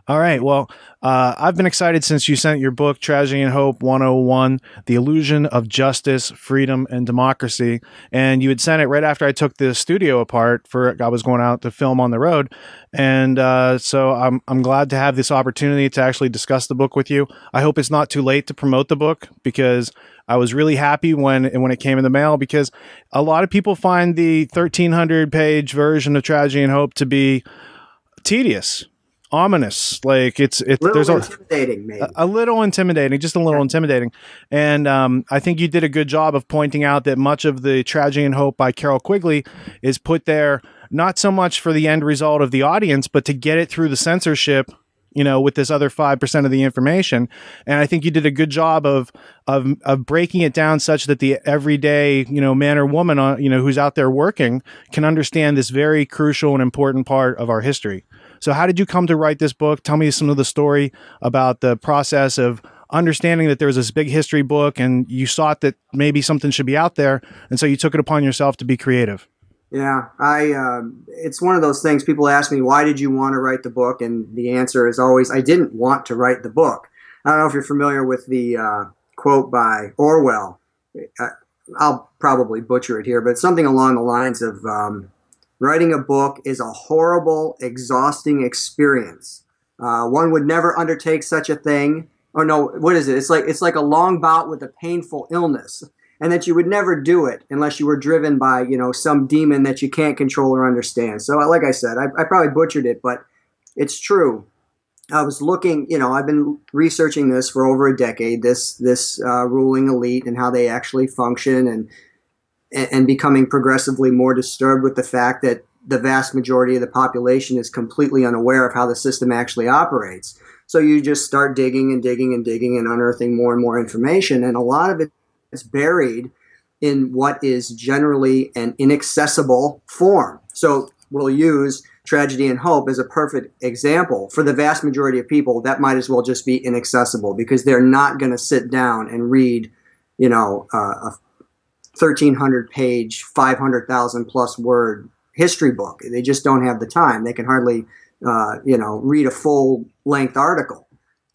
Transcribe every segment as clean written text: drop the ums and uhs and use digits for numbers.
All right. Well, I've been excited since you sent your book, Tragedy and Hope 101, The Illusion of Justice, Freedom, and Democracy. And you had sent it right after I took the studio apart I was going out to film on the road. And so I'm glad to have this opportunity to actually discuss the book with you. I hope it's not too late to promote the book, because I was really happy when it came in the mail, because a lot of people find the 1,300-page version of Tragedy and Hope to be tedious, ominous. Like Little intimidating, maybe. a little intimidating, just a little intimidating. And I think you did a good job of pointing out that much of the Tragedy and Hope by Carol Quigley is put there not so much for the end result of the audience, but to get it through the censorship, with this other 5% of the information. And I think you did a good job of breaking it down such that the everyday, man or woman, who's out there working can understand this very crucial and important part of our history. So how did you come to write this book? Tell me some of the story about the process of understanding that there's this big history book and you thought that maybe something should be out there. And so you took it upon yourself to be creative. Yeah, it's one of those things. People ask me, why did you want to write the book? And the answer is always, I didn't want to write the book. I don't know if you're familiar with the quote by Orwell. I'll probably butcher it here, but something along the lines of, writing a book is a horrible, exhausting experience. One would never undertake such a thing. Or no, what is it? It's like a long bout with a painful illness. And that you would never do it unless you were driven by, some demon that you can't control or understand. So like I said, I probably butchered it, but it's true. I was looking, I've been researching this for over a decade, this ruling elite and how they actually function, and becoming progressively more disturbed with the fact that the vast majority of the population is completely unaware of how the system actually operates. So you just start digging and digging and digging and unearthing more and more information. And a lot of it is buried in what is generally an inaccessible form. So we'll use Tragedy and Hope as a perfect example. For the vast majority of people, that might as well just be inaccessible, because they're not going to sit down and read, a 1,300-page, 500,000 plus word history book. They just don't have the time. They can hardly, read a full-length article,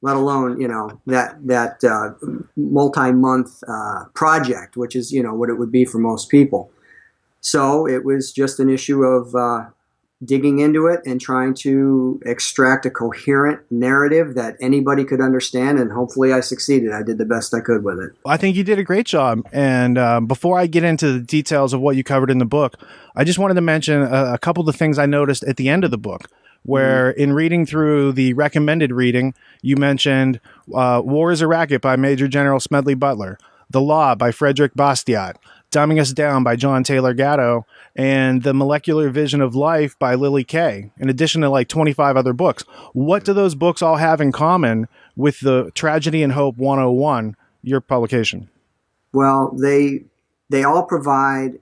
let alone, that multi-month project, which is, what it would be for most people. So it was just an issue of digging into it and trying to extract a coherent narrative that anybody could understand, and hopefully I succeeded. I did the best I could with it. I think you did a great job. And before I get into the details of what you covered in the book, I just wanted to mention a couple of the things I noticed at the end of the book, where in reading through the recommended reading, you mentioned War is a Racket by Major General Smedley Butler, The Law by Frederick Bastiat, Dumbing Us Down by John Taylor Gatto, and The Molecular Vision of Life by Lily Kay, in addition to like 25 other books. What do those books all have in common with the Tragedy and Hope 101, your publication? Well, they all provide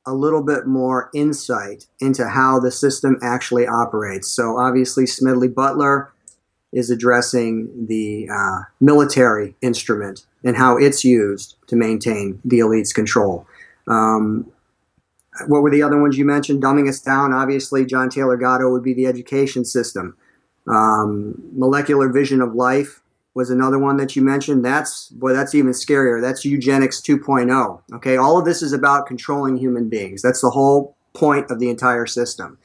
a little bit more insight into how the system actually operates. So obviously Smedley Butler is addressing the military instrument and how it's used to maintain the elite's control. What were the other ones you mentioned? Dumbing Us Down, obviously John Taylor Gatto would be the education system. Molecular Vision of Life was another one that you mentioned. That's even scarier. That's eugenics 2.0. Okay, all of this is about controlling human beings. That's the whole point of the entire system.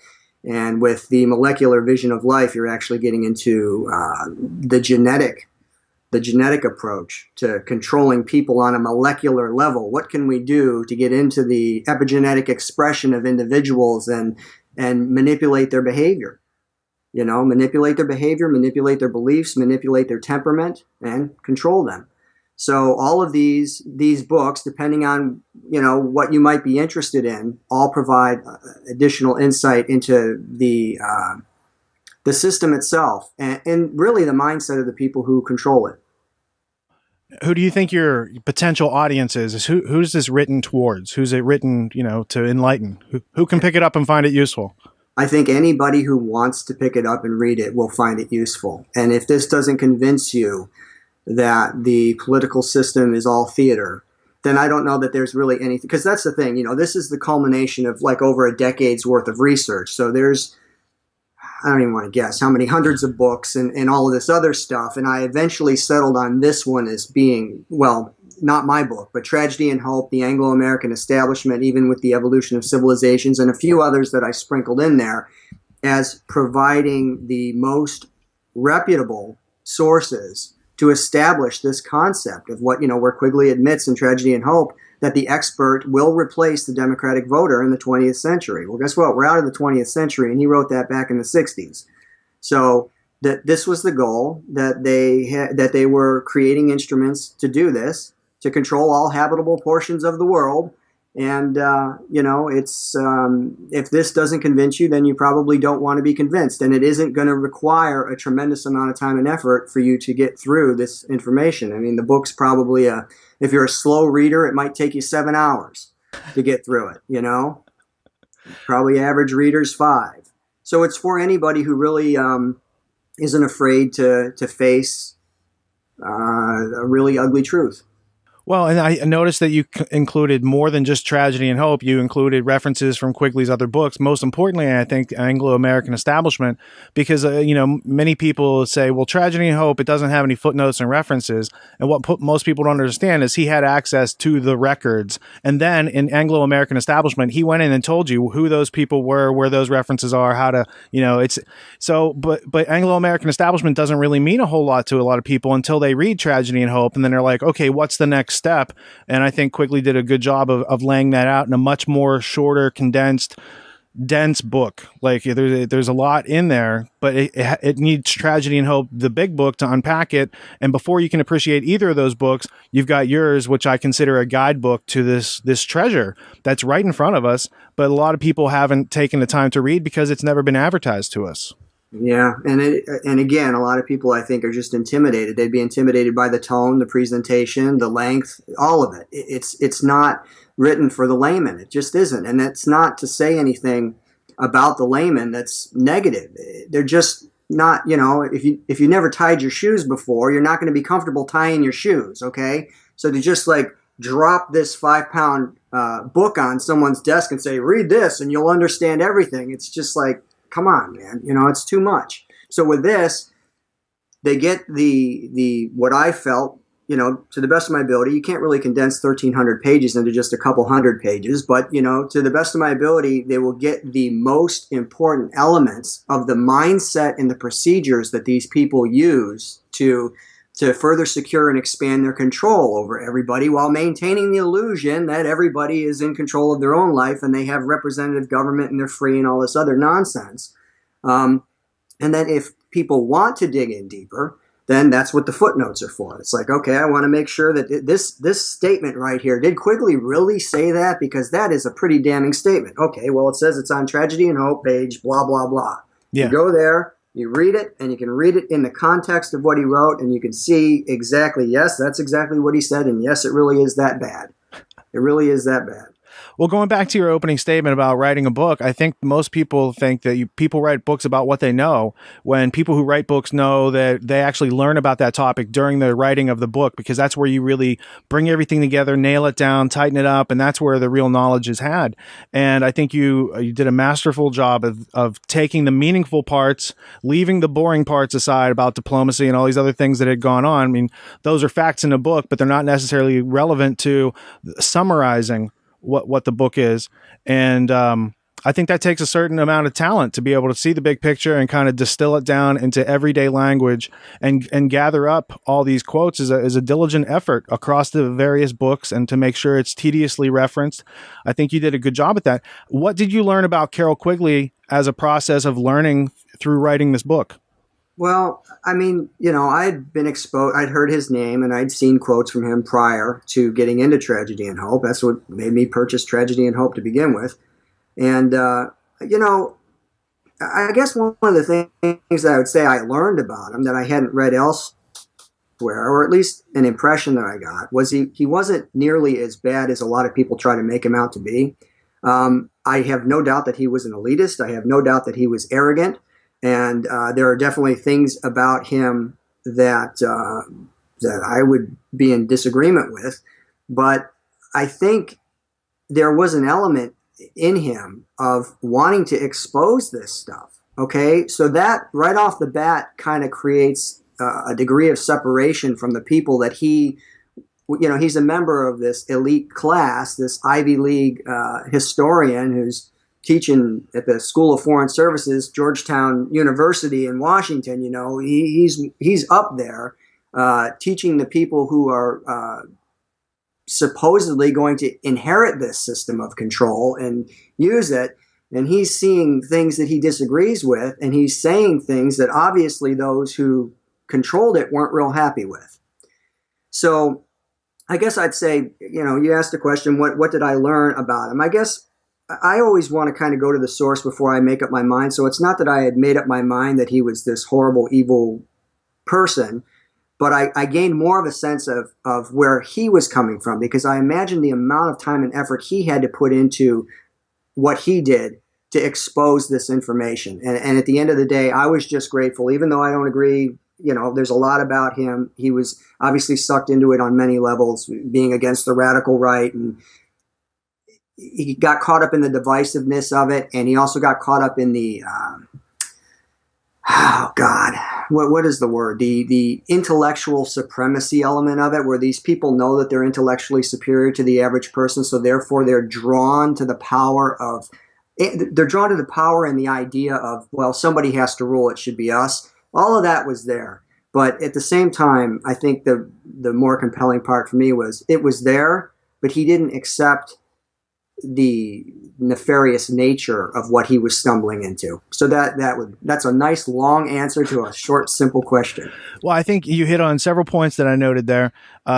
And with the molecular vision of life, you're actually getting into the genetic approach to controlling people on a molecular level. What can we do to get into the epigenetic expression of individuals and manipulate their behavior? Manipulate their behavior, manipulate their beliefs, manipulate their temperament, and control them. So all of these books, depending on, what you might be interested in, all provide additional insight into the system itself and really the mindset of the people who control it. Who do you think your potential audience is? Who's this written towards? Who's it written, to enlighten? Who can pick it up and find it useful? I think anybody who wants to pick it up and read it will find it useful. And if this doesn't convince you that the political system is all theater, then I don't know that there's really anything. Because that's the thing, this is the culmination of like over a decade's worth of research. So there's I don't even want to guess how many hundreds of books and all of this other stuff. And I eventually settled on this one as being, well, not my book, but Tragedy and Hope, the Anglo-American Establishment, even with the Evolution of Civilizations, and a few others that I sprinkled in there, as providing the most reputable sources to establish this concept of what, where Quigley admits in Tragedy and Hope that the expert will replace the democratic voter in the 20th century. Well, guess what? We're out of the 20th century, and he wrote that back in the 60s. So that this was the goal, that they were creating instruments to do this, to control all habitable portions of the world. And, it's if this doesn't convince you, then you probably don't want to be convinced. And it isn't going to require a tremendous amount of time and effort for you to get through this information. I mean, the book's probably, if you're a slow reader, it might take you 7 hours to get through it, Probably average reader's 5. So it's for anybody who really isn't afraid to face a really ugly truth. Well, and I noticed that you included more than just Tragedy and Hope. You included references from Quigley's other books. Most importantly, I think Anglo-American Establishment, because, many people say, well, Tragedy and Hope, it doesn't have any footnotes and references. And what most people don't understand is he had access to the records. And then in Anglo-American Establishment, he went in and told you who those people were, where those references are, how to, it's so, but Anglo-American Establishment doesn't really mean a whole lot to a lot of people until they read Tragedy and Hope. And then they're like, okay, what's the next step? And I think Quigley did a good job of laying that out in a much more shorter, condensed, dense book. Like there's a lot in there, but it needs Tragedy and Hope, the big book, to unpack it. And before you can appreciate either of those books, you've got yours, which I consider a guidebook to this treasure that's right in front of us. But a lot of people haven't taken the time to read because it's never been advertised to us. Yeah, and again, a lot of people, I think, are just intimidated. They'd be intimidated by the tone, the presentation, the length, all of it. It's not written for the layman. It just isn't. And that's not to say anything about the layman that's negative. They're just not, if you never tied your shoes before, you're not going to be comfortable tying your shoes, okay? So to just drop this 5-pound book on someone's desk and say, read this and you'll understand everything. It's just come on, man. It's too much. So with this, they get the what I felt, to the best of my ability. You can't really condense 1,300 pages into just a couple hundred pages, but, to the best of my ability, they will get the most important elements of the mindset and the procedures that these people use to further secure and expand their control over everybody while maintaining the illusion that everybody is in control of their own life and they have representative government and they're free and all this other nonsense. And then if people want to dig in deeper, then that's what the footnotes are for. It's okay, I want to make sure that this statement right here, did Quigley really say that? Because that is a pretty damning statement. Okay, well, it says it's on Tragedy and Hope, page blah, blah, blah. Yeah. You go there. You read it, and you can read it in the context of what he wrote, and you can see exactly, yes, that's exactly what he said, and yes, it really is that bad. It really is that bad. Well, going back to your opening statement about writing a book, I think most people think that people write books about what they know, when people who write books know that they actually learn about that topic during the writing of the book, because that's where you really bring everything together, nail it down, tighten it up, and that's where the real knowledge is had. And I think you did a masterful job of taking the meaningful parts, leaving the boring parts aside about diplomacy and all these other things that had gone on. I mean, those are facts in a book, but they're not necessarily relevant to summarizing what the book is. And I think that takes a certain amount of talent to be able to see the big picture and kind of distill it down into everyday language and gather up all these quotes is a diligent effort across the various books and to make sure it's tediously referenced. I think you did a good job at that. What did you learn about Carol Quigley as a process of learning through writing this book? Well, I mean, I'd been exposed, I'd heard his name and I'd seen quotes from him prior to getting into Tragedy and Hope. That's what made me purchase Tragedy and Hope to begin with. And, I guess one of the things that I would say I learned about him that I hadn't read elsewhere, or at least an impression that I got, was he wasn't nearly as bad as a lot of people try to make him out to be. I have no doubt that he was an elitist. I have no doubt that he was arrogant. And there are definitely things about him that I would be in disagreement with. But I think there was an element in him of wanting to expose this stuff. Okay, so that right off the bat kind of creates a degree of separation from the people that he's a member of this elite class, this Ivy League historian who's teaching at the School of Foreign Services, Georgetown University in Washington. He's up there teaching the people who are supposedly going to inherit this system of control and use it. And he's seeing things that he disagrees with, and he's saying things that obviously those who controlled it weren't real happy with. So I guess I'd say, you asked the question, what did I learn about him? I guess I always want to kind of go to the source before I make up my mind. So it's not that I had made up my mind that he was this horrible, evil person, but I gained more of a sense of where he was coming from, because I imagined the amount of time and effort he had to put into what he did to expose this information. And at the end of the day, I was just grateful, even though I don't agree. There's a lot about him. He was obviously sucked into it on many levels, being against the radical right, and he got caught up in the divisiveness of it, and he also got caught up in the what is the word? The intellectual supremacy element of it, where these people know that they're intellectually superior to the average person, so therefore they're drawn to the power and the idea of, well, somebody has to rule, it should be us. All of that was there. But at the same time, I think the more compelling part for me was it was there, but he didn't accept the nefarious nature of what he was stumbling into. So that's a nice long answer to a short, simple question. Well, I think you hit on several points that I noted there.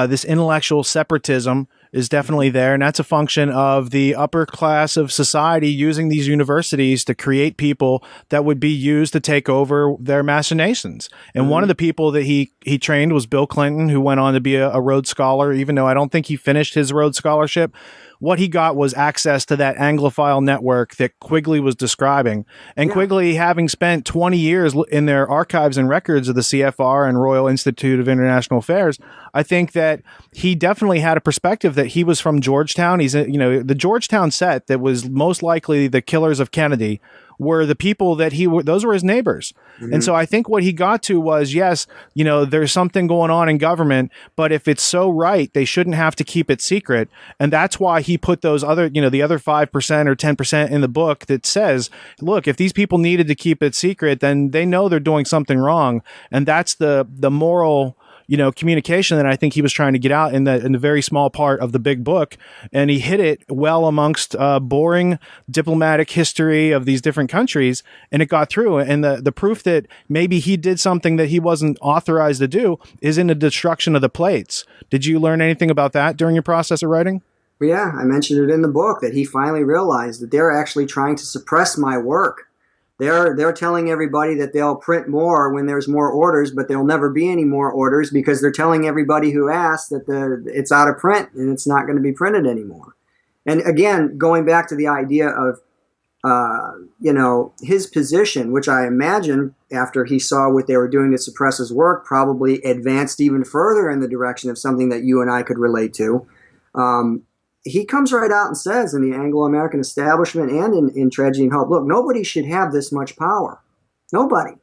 This intellectual separatism is definitely there, and that's a function of the upper class of society using these universities to create people that would be used to take over their machinations. And one of the people that he trained was Bill Clinton, who went on to be a Rhodes Scholar, even though I don't think he finished his Rhodes Scholarship. What he got was access to that Anglophile network that Quigley was describing. And Quigley, having spent 20 years in their archives and records of the CFR and Royal Institute of International Affairs, I think that he definitely had a perspective that he was from Georgetown. He's, the Georgetown set that was most likely the killers of Kennedy were the people that those were his neighbors. Mm-hmm. And so I think what he got to was, yes, there's something going on in government, but if it's so right, they shouldn't have to keep it secret. And that's why he put those other, the other 5% or 10% in the book that says, look, if these people needed to keep it secret, then they know they're doing something wrong. And that's the moral communication that I think he was trying to get out in the very small part of the big book. And he hit it well amongst boring diplomatic history of these different countries. And it got through. And the proof that maybe he did something that he wasn't authorized to do is in the destruction of the plates. Did you learn anything about that during your process of writing? Yeah, I mentioned it in the book that he finally realized that they're actually trying to suppress my work. They're telling everybody that they'll print more when there's more orders, but there'll never be any more orders because they're telling everybody who asks that it's out of print and it's not going to be printed anymore. And again, going back to the idea of, his position, which I imagine after he saw what they were doing to suppress his work, probably advanced even further in the direction of something that you and I could relate to. He comes right out and says in the Anglo-American establishment and in Tragedy and Hope, look, nobody should have this much power. Nobody.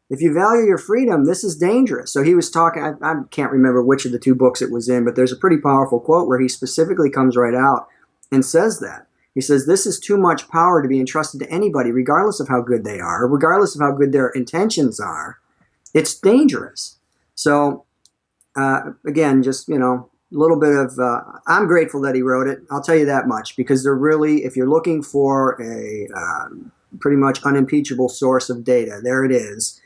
If you value your freedom, this is dangerous. So he was talking, I can't remember which of the two books it was in, but there's a pretty powerful quote where he specifically comes right out and says that. He says, this is too much power to be entrusted to anybody, regardless of how good they are, regardless of how good their intentions are. It's dangerous. So, again, just, a little bit of, I'm grateful that he wrote it. I'll tell you that much, because they're really, if you're looking for a pretty much unimpeachable source of data, there it is.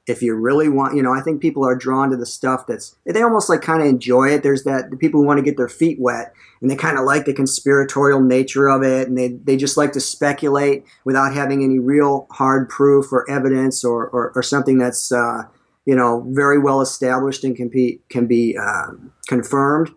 If you really want, I think people are drawn to the stuff they almost like kind of enjoy it. There's the people who want to get their feet wet and they kind of like the conspiratorial nature of it. And they just like to speculate without having any real hard proof or evidence or something that's, very well established and can be confirmed.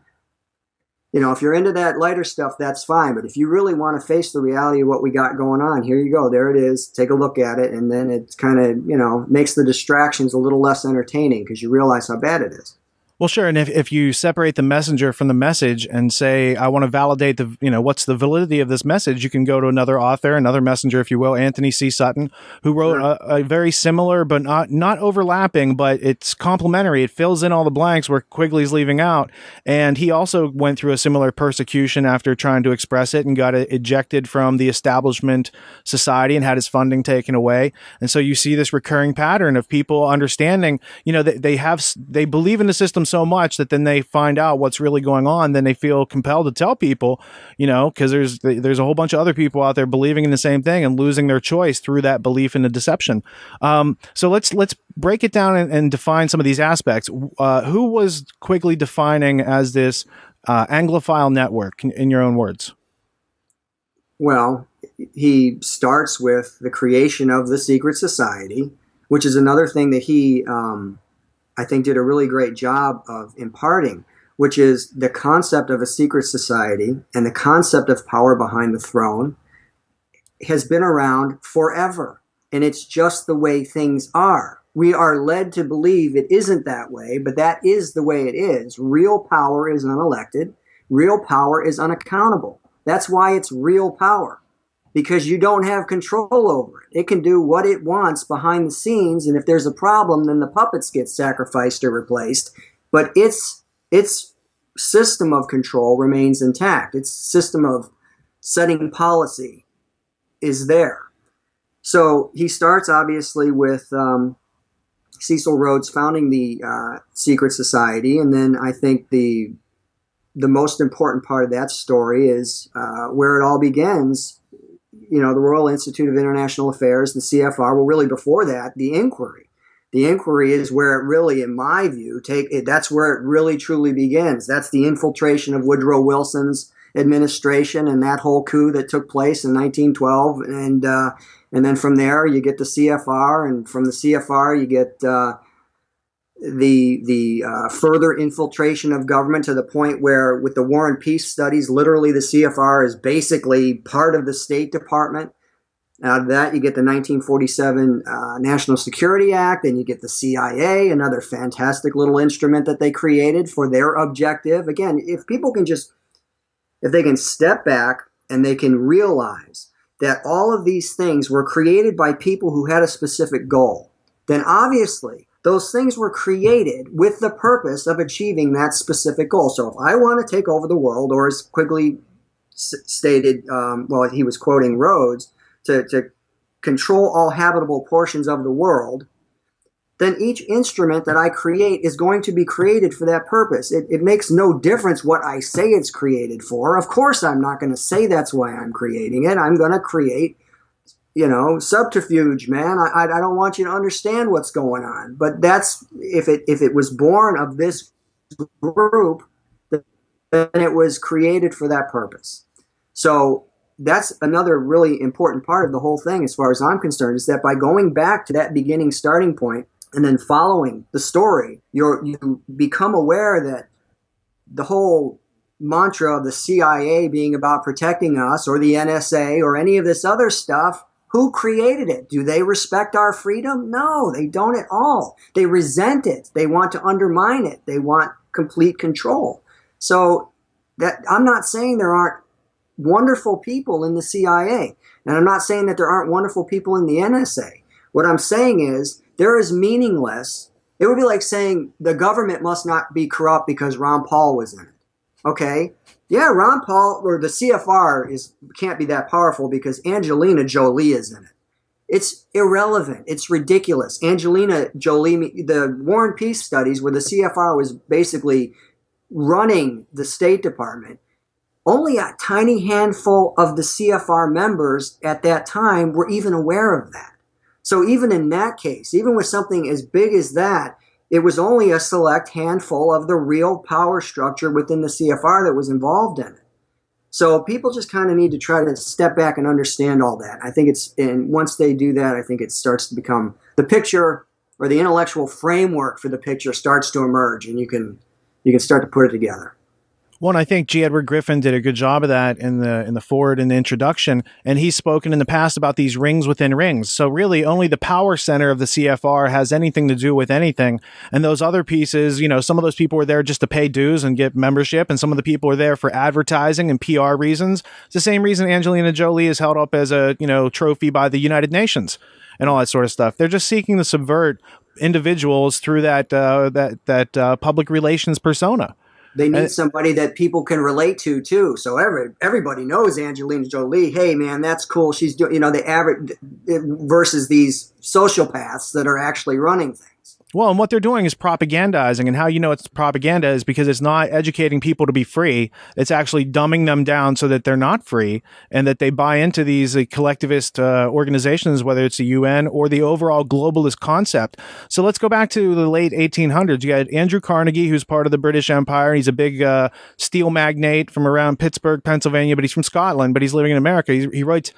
If you're into that lighter stuff, that's fine. But if you really want to face the reality of what we got going on, here you go. There it is. Take a look at it. And then it kind of, makes the distractions a little less entertaining because you realize how bad it is. Well, sure. And if you separate the messenger from the message and say, I want to validate what's the validity of this message, you can go to another author, another messenger, if you will, Anthony C. Sutton, who wrote a very similar, but not overlapping, but it's complementary. It fills in all the blanks where Quigley's leaving out. And he also went through a similar persecution after trying to express it and got ejected from the establishment society and had his funding taken away. And so you see this recurring pattern of people understanding, they believe in the system so much that then they find out what's really going on, then they feel compelled to tell people, because there's a whole bunch of other people out there believing in the same thing and losing their choice through that belief in the deception. So let's break it down and define some of these aspects. Who was Quigley defining as this Anglophile network, in your own words? Well, he starts with the creation of the secret society, which is another thing that he I think did a really great job of imparting, which is the concept of a secret society and the concept of power behind the throne has been around forever. And it's just the way things are. We are led to believe it isn't that way, but that is the way it is. Real power is unelected. Real power is unaccountable. That's why it's real power, because you don't have control over it. It can do what it wants behind the scenes, and if there's a problem, then the puppets get sacrificed or replaced. But its system of control remains intact. Its system of setting policy is there. So he starts, obviously, with Cecil Rhodes founding the secret society, and then I think the most important part of that story is where it all begins. The Royal Institute of International Affairs, the CFR, well, really before that, the inquiry. The inquiry is where it really, in my view, that's where it really truly begins. That's the infiltration of Woodrow Wilson's administration and that whole coup that took place in 1912. And then from there, you get the CFR, and from the CFR, you get the further infiltration of government to the point where, with the War and Peace studies, literally the CFR is basically part of the State Department. Out of that, you get the 1947 National Security Act, and you get the CIA, another fantastic little instrument that they created for their objective. Again, if they can step back and they can realize that all of these things were created by people who had a specific goal, then obviously those things were created with the purpose of achieving that specific goal. So if I want to take over the world, or as Quigley stated, he was quoting Rhodes, to control all habitable portions of the world, then each instrument that I create is going to be created for that purpose. It makes no difference what I say it's created for. Of course, I'm not going to say that's why I'm creating it. I'm going to create, subterfuge, man. I don't want you to understand what's going on. But that's, if it was born of this group, then it was created for that purpose. So that's another really important part of the whole thing, as far as I'm concerned, is that by going back to that beginning starting point and then following the story, you become aware that the whole mantra of the CIA being about protecting us, or the NSA, or any of this other stuff, who created it? Do they respect our freedom? No, they don't at all. They resent it. They want to undermine it. They want complete control. So that, I'm not saying there aren't wonderful people in the CIA, and I'm not saying that there aren't wonderful people in the NSA. What I'm saying is, there is meaningless. It would be like saying the government must not be corrupt because Ron Paul was in it. Okay? Yeah, Ron Paul, or the CFR can't be that powerful because Angelina Jolie is in it. It's irrelevant. It's ridiculous. Angelina Jolie, the War and Peace studies where the CFR was basically running the State Department, only a tiny handful of the CFR members at that time were even aware of that. So even in that case, even with something as big as that, it was only a select handful of the real power structure within the CFR that was involved in it. So people just kind of need to try to step back and understand all that. I think and once they do that, I think it starts to become the picture, or the intellectual framework for the picture starts to emerge, and you can start to put it together. Well, and I think G. Edward Griffin did a good job of that in the forward and the introduction, and he's spoken in the past about these rings within rings. So really, only the power center of the CFR has anything to do with anything, and those other pieces, some of those people were there just to pay dues and get membership, and some of the people were there for advertising and PR reasons. It's the same reason Angelina Jolie is held up as a trophy by the United Nations and all that sort of stuff. They're just seeking to subvert individuals through that public relations persona. They need somebody that people can relate to too. So everybody knows Angelina Jolie. Hey, man, that's cool. She's doing, the average versus these sociopaths that are actually running things. Well, and what they're doing is propagandizing, and how it's propaganda is because it's not educating people to be free. It's actually dumbing them down so that they're not free, and that they buy into these collectivist organizations, whether it's the UN or the overall globalist concept. So let's go back to the late 1800s. You had Andrew Carnegie, who's part of the British Empire. He's a big steel magnate from around Pittsburgh, Pennsylvania, but he's from Scotland, but he's living in America. He writes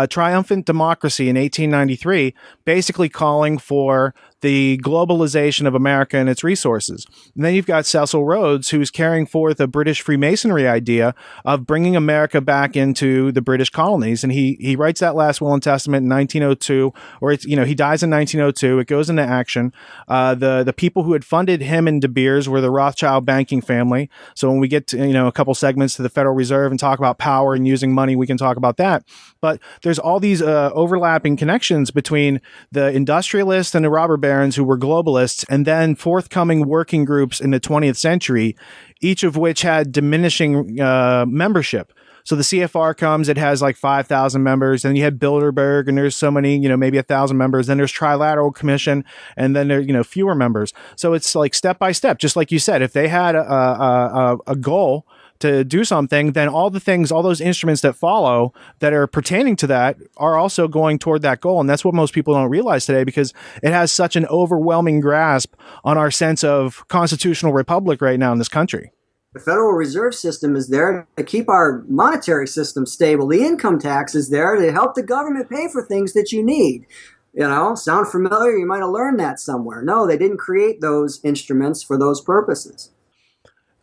Triumphant Democracy in 1893, basically calling for the globalization of America and its resources. And then you've got Cecil Rhodes, who's carrying forth a British Freemasonry idea of bringing America back into the British colonies. And he writes that last will and testament in 1902, or he dies in 1902. It goes into action. The people who had funded him and De Beers were the Rothschild banking family. So when we get to, a couple segments to the Federal Reserve and talk about power and using money, we can talk about that. But there's all these overlapping connections between the industrialists and the robber barons who were globalists, and then forthcoming working groups in the 20th century, each of which had diminishing membership. So the CFR comes, it has like 5,000 members. Then you had Bilderberg, and there's so many, maybe 1,000 members. Then there's Trilateral Commission, and then there, fewer members. So it's like step by step, just like you said. If they had a goal to do something, then all those instruments that follow that are pertaining to that are also going toward that goal. And that's what most people don't realize today, because it has such an overwhelming grasp on our sense of constitutional republic right now in this country. The Federal Reserve System is there to keep our monetary system stable. The income tax is there to help the government pay for things that you need. Sound familiar? You might have learned that somewhere. No, they didn't create those instruments for those purposes.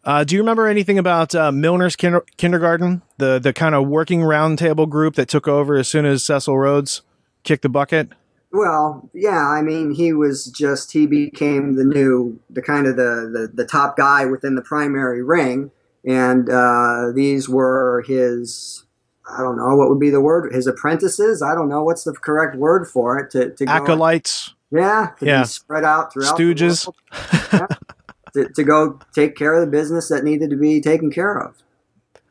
Do you remember anything about Milner's Kindergarten, the kind of working roundtable group that took over as soon as Cecil Rhodes kicked the bucket? Well, yeah, I mean, he became the top guy within the primary ring, and these were his, I don't know, what would be the word, his apprentices? I don't know, what's the correct word for it? To Acolytes? To be spread out throughout Stooges? The world. To go take care of the business that needed to be taken care of,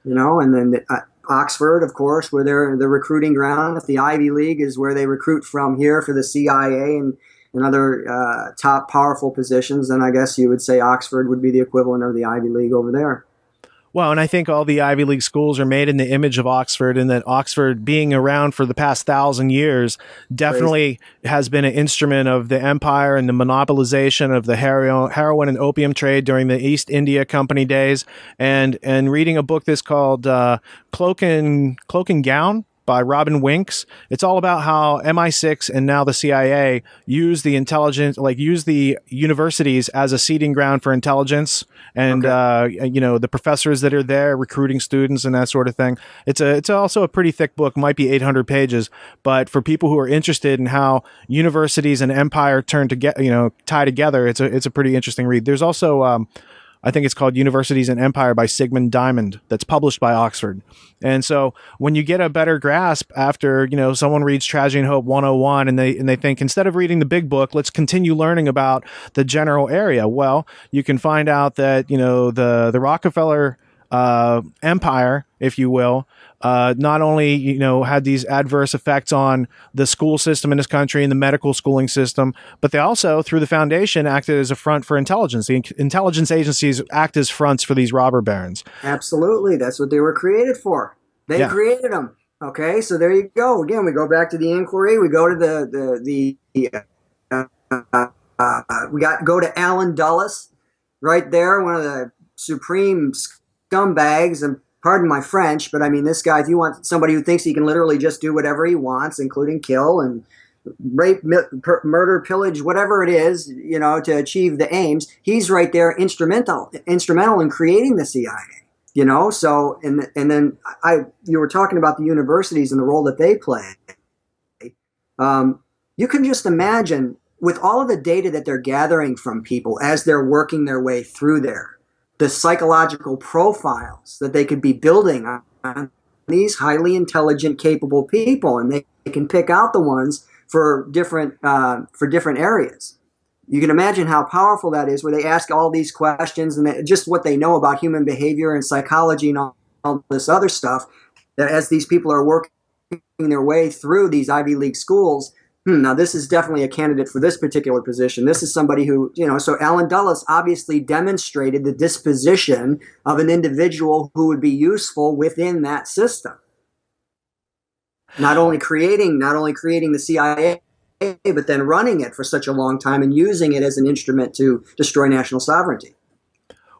and then Oxford, of course, where they're the recruiting ground. If the Ivy League is where they recruit from here for the CIA and other top powerful positions, then I guess you would say Oxford would be the equivalent of the Ivy League over there. Well, and I think all the Ivy League schools are made in the image of Oxford, and that Oxford, being around for the past 1,000 years, definitely has been an instrument of the empire and the monopolization of the heroin and opium trade during the East India Company days. And reading a book that's called Cloak and Gown by Robin Winks. It's all about how MI6 and now the CIA use the universities as a seeding ground for intelligence, and the professors that are there recruiting students and that sort of thing. It's also a pretty thick book, might be 800 pages, but for people who are interested in how universities and empire tie together, it's a pretty interesting read. There's also I think it's called Universities and Empire by Sigmund Diamond, that's published by Oxford. And so when you get a better grasp after, someone reads Tragedy and Hope 101 and they think, instead of reading the big book, let's continue learning about the general area. Well, you can find out that, the Rockefeller empire, if you will, not only, had these adverse effects on the school system in this country and the medical schooling system, but they also, through the foundation, acted as a front for intelligence. The intelligence agencies act as fronts for these robber barons. Absolutely. That's what they were created for. They created them. Okay, so there you go. Again, we go back to the inquiry. We go to go to Alan Dulles, right there, one of the supreme scumbags, and pardon my French, but I mean, this guy, if you want somebody who thinks he can literally just do whatever he wants, including kill and rape, murder, pillage, whatever it is, to achieve the aims, he's right there instrumental in creating the CIA. So and then you were talking about the universities and the role that they play. You can just imagine, with all of the data that they're gathering from people as they're working their way through there, the psychological profiles that they could be building on these highly intelligent, capable people, and they can pick out the ones for different areas. You can imagine how powerful that is, where they ask all these questions and just what they know about human behavior and psychology and all this other stuff, that as these people are working their way through these Ivy League schools, now this is definitely a candidate for this particular position. This is somebody who, so Alan Dulles obviously demonstrated the disposition of an individual who would be useful within that system. Not only creating the CIA, but then running it for such a long time and using it as an instrument to destroy national sovereignty.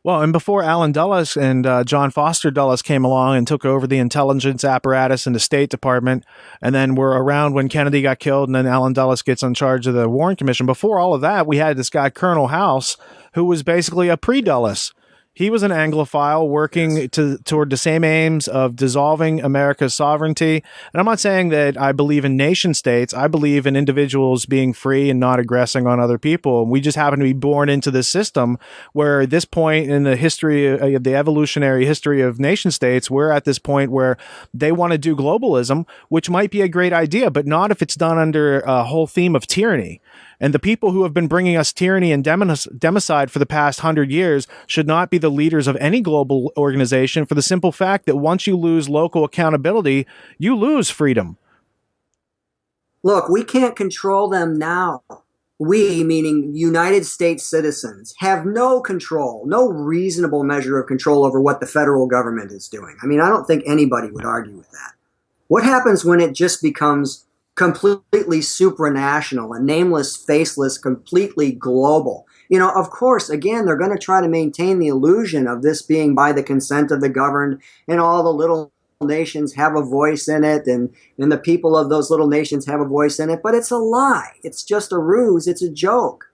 Well, and before Alan Dulles and John Foster Dulles came along and took over the intelligence apparatus in the State Department, and then were around when Kennedy got killed, and then Alan Dulles gets in charge of the Warren Commission. Before all of that, we had this guy, Colonel House, who was basically a pre-Dulles. He was an Anglophile working toward the same aims of dissolving America's sovereignty. And I'm not saying that I believe in nation states. I believe in individuals being free and not aggressing on other people. And we just happen to be born into this system where at this point in the history of the evolutionary history of nation states, we're at this point where they want to do globalism, which might be a great idea, but not if it's done under a whole theme of tyranny. And the people who have been bringing us tyranny and democide for the past 100 years should not be the leaders of any global organization, for the simple fact that once you lose local accountability, you lose freedom. Look, we can't control them now. We, meaning United States citizens, have no control, no reasonable measure of control over what the federal government is doing. I mean, I don't think anybody would argue with that. What happens when it just becomes completely supranational and nameless, faceless, completely global? Of course, again, they're going to try to maintain the illusion of this being by the consent of the governed, and all the little nations have a voice in it, and the people of those little nations have a voice in it, but it's a lie. It's just a ruse. It's a joke.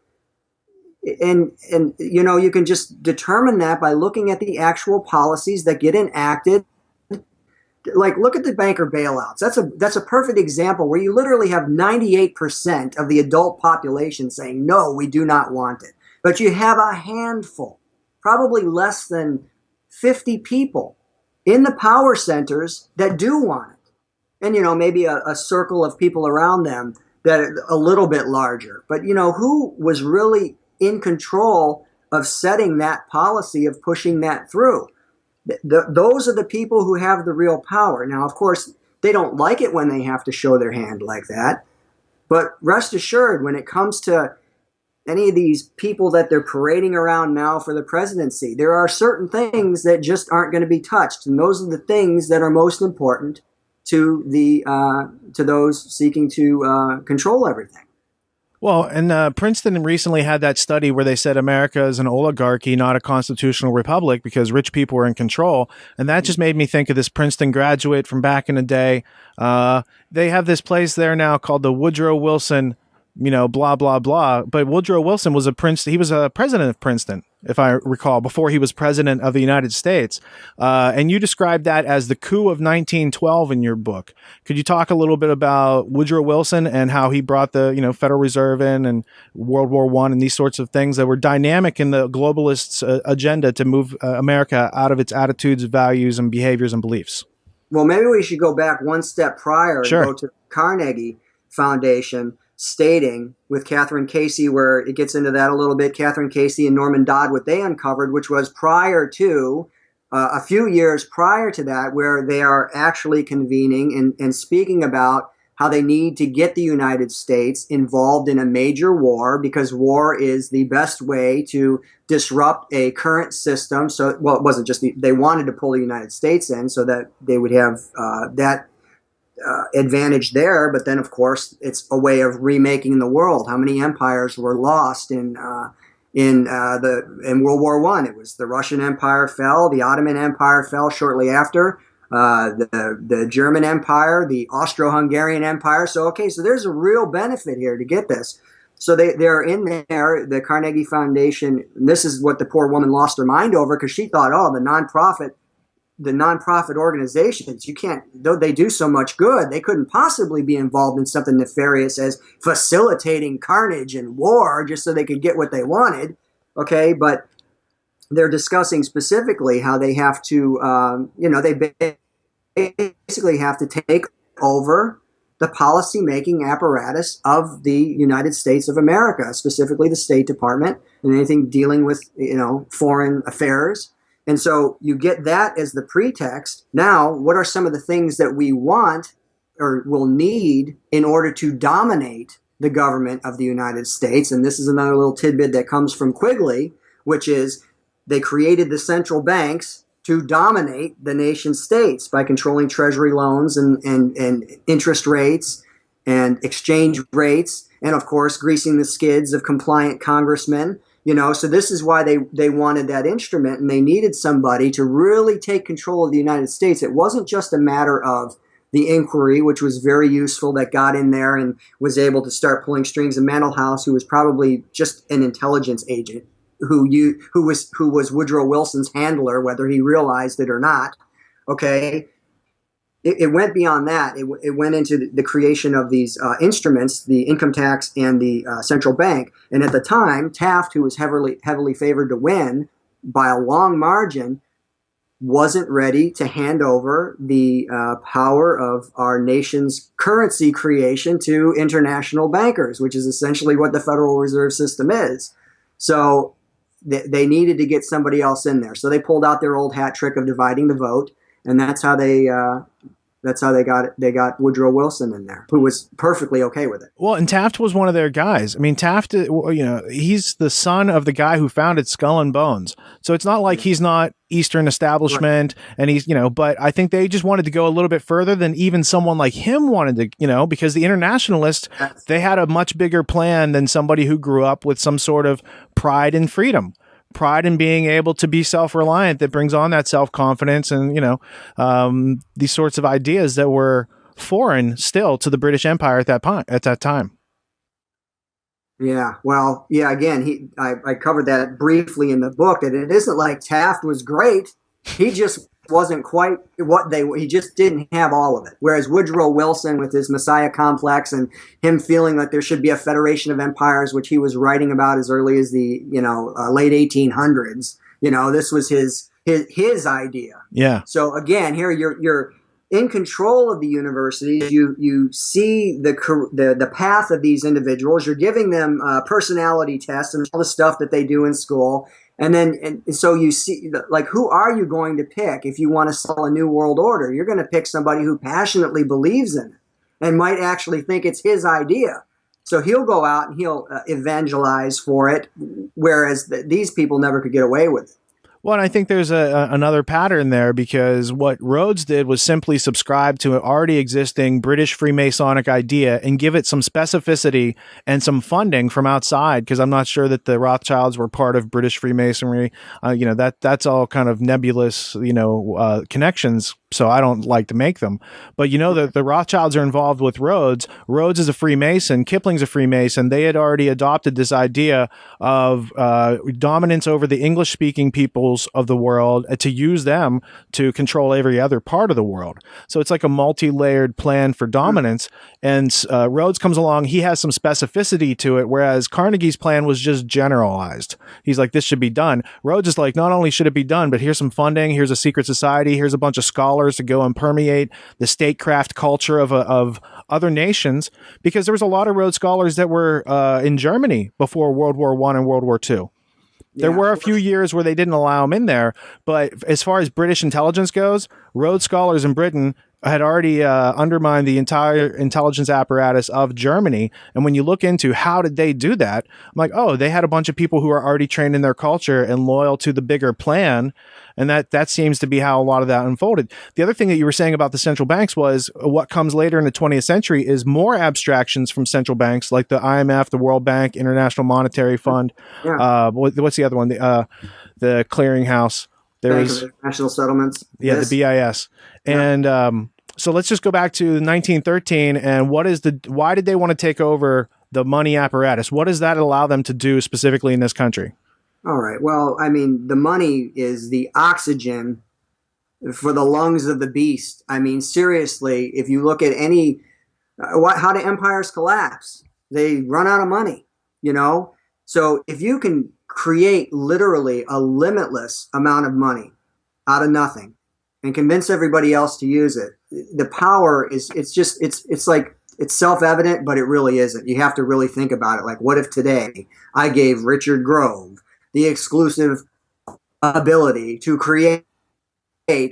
And you can just determine that by looking at the actual policies that get enacted. Like, look at the banker bailouts. That's a perfect example where you literally have 98% of the adult population saying, no, we do not want it. But you have a handful, probably less than 50 people in the power centers that do want it. And, maybe a circle of people around them that are a little bit larger. But, who was really in control of setting that policy, of pushing that through? Those are the people who have the real power. Now, of course, they don't like it when they have to show their hand like that. But rest assured, when it comes to any of these people that they're parading around now for the presidency, there are certain things that just aren't going to be touched. And those are the things that are most important to those seeking to control everything. Well, and Princeton recently had that study where they said America is an oligarchy, not a constitutional republic, because rich people are in control. And that just made me think of this Princeton graduate from back in the day. They have this place there now called the Woodrow Wilson, blah, blah, blah. But Woodrow Wilson was he was a president of Princeton, if I recall, before he was president of the United States. And you described that as the coup of 1912 in your book. Could you talk a little bit about Woodrow Wilson and how he brought the, Federal Reserve in, and World War I and these sorts of things that were dynamic in the globalists' agenda to move America out of its attitudes, values, and behaviors and beliefs? Well, maybe we should go back one step prior and go to the Carnegie Foundation, stating with Catherine Casey, where it gets into that a little bit, Catherine Casey and Norman Dodd, what they uncovered, which was prior to, a few years prior to that, where they are actually convening and speaking about how they need to get the United States involved in a major war, because war is the best way to disrupt a current system. So, it wasn't just they wanted to pull the United States in so that they would have that advantage there, but then of course it's a way of remaking the world. How many empires were lost in World War I? It was the Russian Empire fell, the Ottoman Empire fell shortly after, the German Empire, the Austro-Hungarian Empire. So there's a real benefit here to get this. So they're in there, the Carnegie Foundation. And this is what the poor woman lost her mind over, because she thought, the nonprofit the nonprofit organizations, you can't, though they do so much good, they couldn't possibly be involved in something nefarious as facilitating carnage and war just so they could get what they wanted. Okay, but they're discussing specifically how they have to, they basically have to take over the policy-making apparatus of the United States of America, specifically the State Department and anything dealing with, foreign affairs. And so you get that as the pretext. Now, what are some of the things that we want or will need in order to dominate the government of the United States? And this is another little tidbit that comes from Quigley, which is they created the central banks to dominate the nation states by controlling treasury loans and interest rates and exchange rates, and of course greasing the skids of compliant congressmen. So this is why they wanted that instrument, and they needed somebody to really take control of the United States. It wasn't just a matter of the inquiry, which was very useful, that got in there and was able to start pulling strings. And Mandelhouse, who was probably just an intelligence agent, who was Woodrow Wilson's handler, whether he realized it or not. Okay, it went beyond that. It went into the creation of these instruments, the income tax and the central bank. And at the time, Taft, who was heavily favored to win by a long margin, wasn't ready to hand over the power of our nation's currency creation to international bankers, which is essentially what the Federal Reserve System is. So they needed to get somebody else in there. So they pulled out their old hat trick of dividing the vote, and that's how they got Woodrow Wilson in there, who was perfectly okay with it. Well, and Taft was one of their guys. I mean, Taft, he's the son of the guy who founded Skull and Bones. So it's not like he's not Eastern establishment, right. And he's, but I think they just wanted to go a little bit further than even someone like him wanted to, because the internationalists, they had a much bigger plan than somebody who grew up with some sort of pride and freedom. Pride in being able to be self-reliant that brings on that self-confidence and, these sorts of ideas that were foreign still to the British Empire at that time. Yeah, well, yeah, again, I covered that briefly in the book, that it isn't like Taft was great. He just wasn't quite he just didn't have all of it. Whereas Woodrow Wilson, with his Messiah complex and him feeling like there should be a federation of empires, which he was writing about as early as the late 1800s. This was his idea. Yeah. So again, here you're in control of the universities. You see the path of these individuals. You're giving them personality tests and all the stuff that they do in school. And so you see, like, who are you going to pick if you want to sell a new world order? You're going to pick somebody who passionately believes in it and might actually think it's his idea. So he'll go out and he'll evangelize for it, whereas these people never could get away with it. Well, and I think there's another pattern there, because what Rhodes did was simply subscribe to an already existing British Freemasonic idea and give it some specificity and some funding from outside, because I'm not sure that the Rothschilds were part of British Freemasonry. That's all kind of nebulous, connections. So I don't like to make them. But the Rothschilds are involved with Rhodes. Rhodes is a Freemason. Kipling's a Freemason. They had already adopted this idea of dominance over the English-speaking peoples of the world, to use them to control every other part of the world. So it's like a multi-layered plan for dominance. And Rhodes comes along. He has some specificity to it, whereas Carnegie's plan was just generalized. He's like, this should be done. Rhodes is like, not only should it be done, but here's some funding. Here's a secret society. Here's a bunch of scholars to go and permeate the statecraft culture of other nations, because there was a lot of Rhodes scholars that were in Germany before World War I and World War II. There were a few years where they didn't allow them in there, but as far as British intelligence goes, Rhodes scholars in Britain had already undermined the entire intelligence apparatus of Germany. And when you look into how did they do that, I'm like, oh, they had a bunch of people who are already trained in their culture and loyal to the bigger plan. And that seems to be how a lot of that unfolded. The other thing that you were saying about the central banks was what comes later in the 20th century is more abstractions from central banks, like the IMF, the World Bank, International Monetary Fund. Yeah. What's the other one? The clearinghouse. There's National Settlements. Yeah, yes. The BIS. Yeah. And so let's just go back to 1913. And why did they want to take over the money apparatus? What does that allow them to do specifically in this country? All right. Well, I mean, the money is the oxygen for the lungs of the beast. I mean, seriously, if you look at any, how do empires collapse? They run out of money, you know? So if you can create literally a limitless amount of money out of nothing and convince everybody else to use it, the power is, it's like, it's self-evident, but it really isn't. You have to really think about it. Like, what if today I gave Richard Grove the exclusive ability to create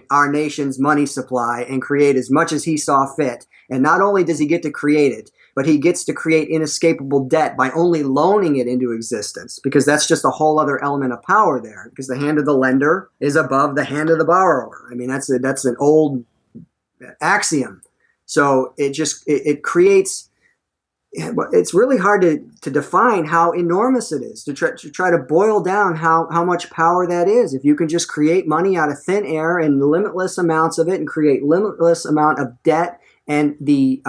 our nation's money supply and create as much as he saw fit? And not only does he get to create it, but he gets to create inescapable debt by only loaning it into existence, because that's just a whole other element of power there, because the hand of the lender is above the hand of the borrower. I mean, that's an old axiom. So it creates, it's really hard to define how enormous it is, to try to boil down how much power that is. If you can just create money out of thin air and limitless amounts of it, and create limitless amount of debt, and the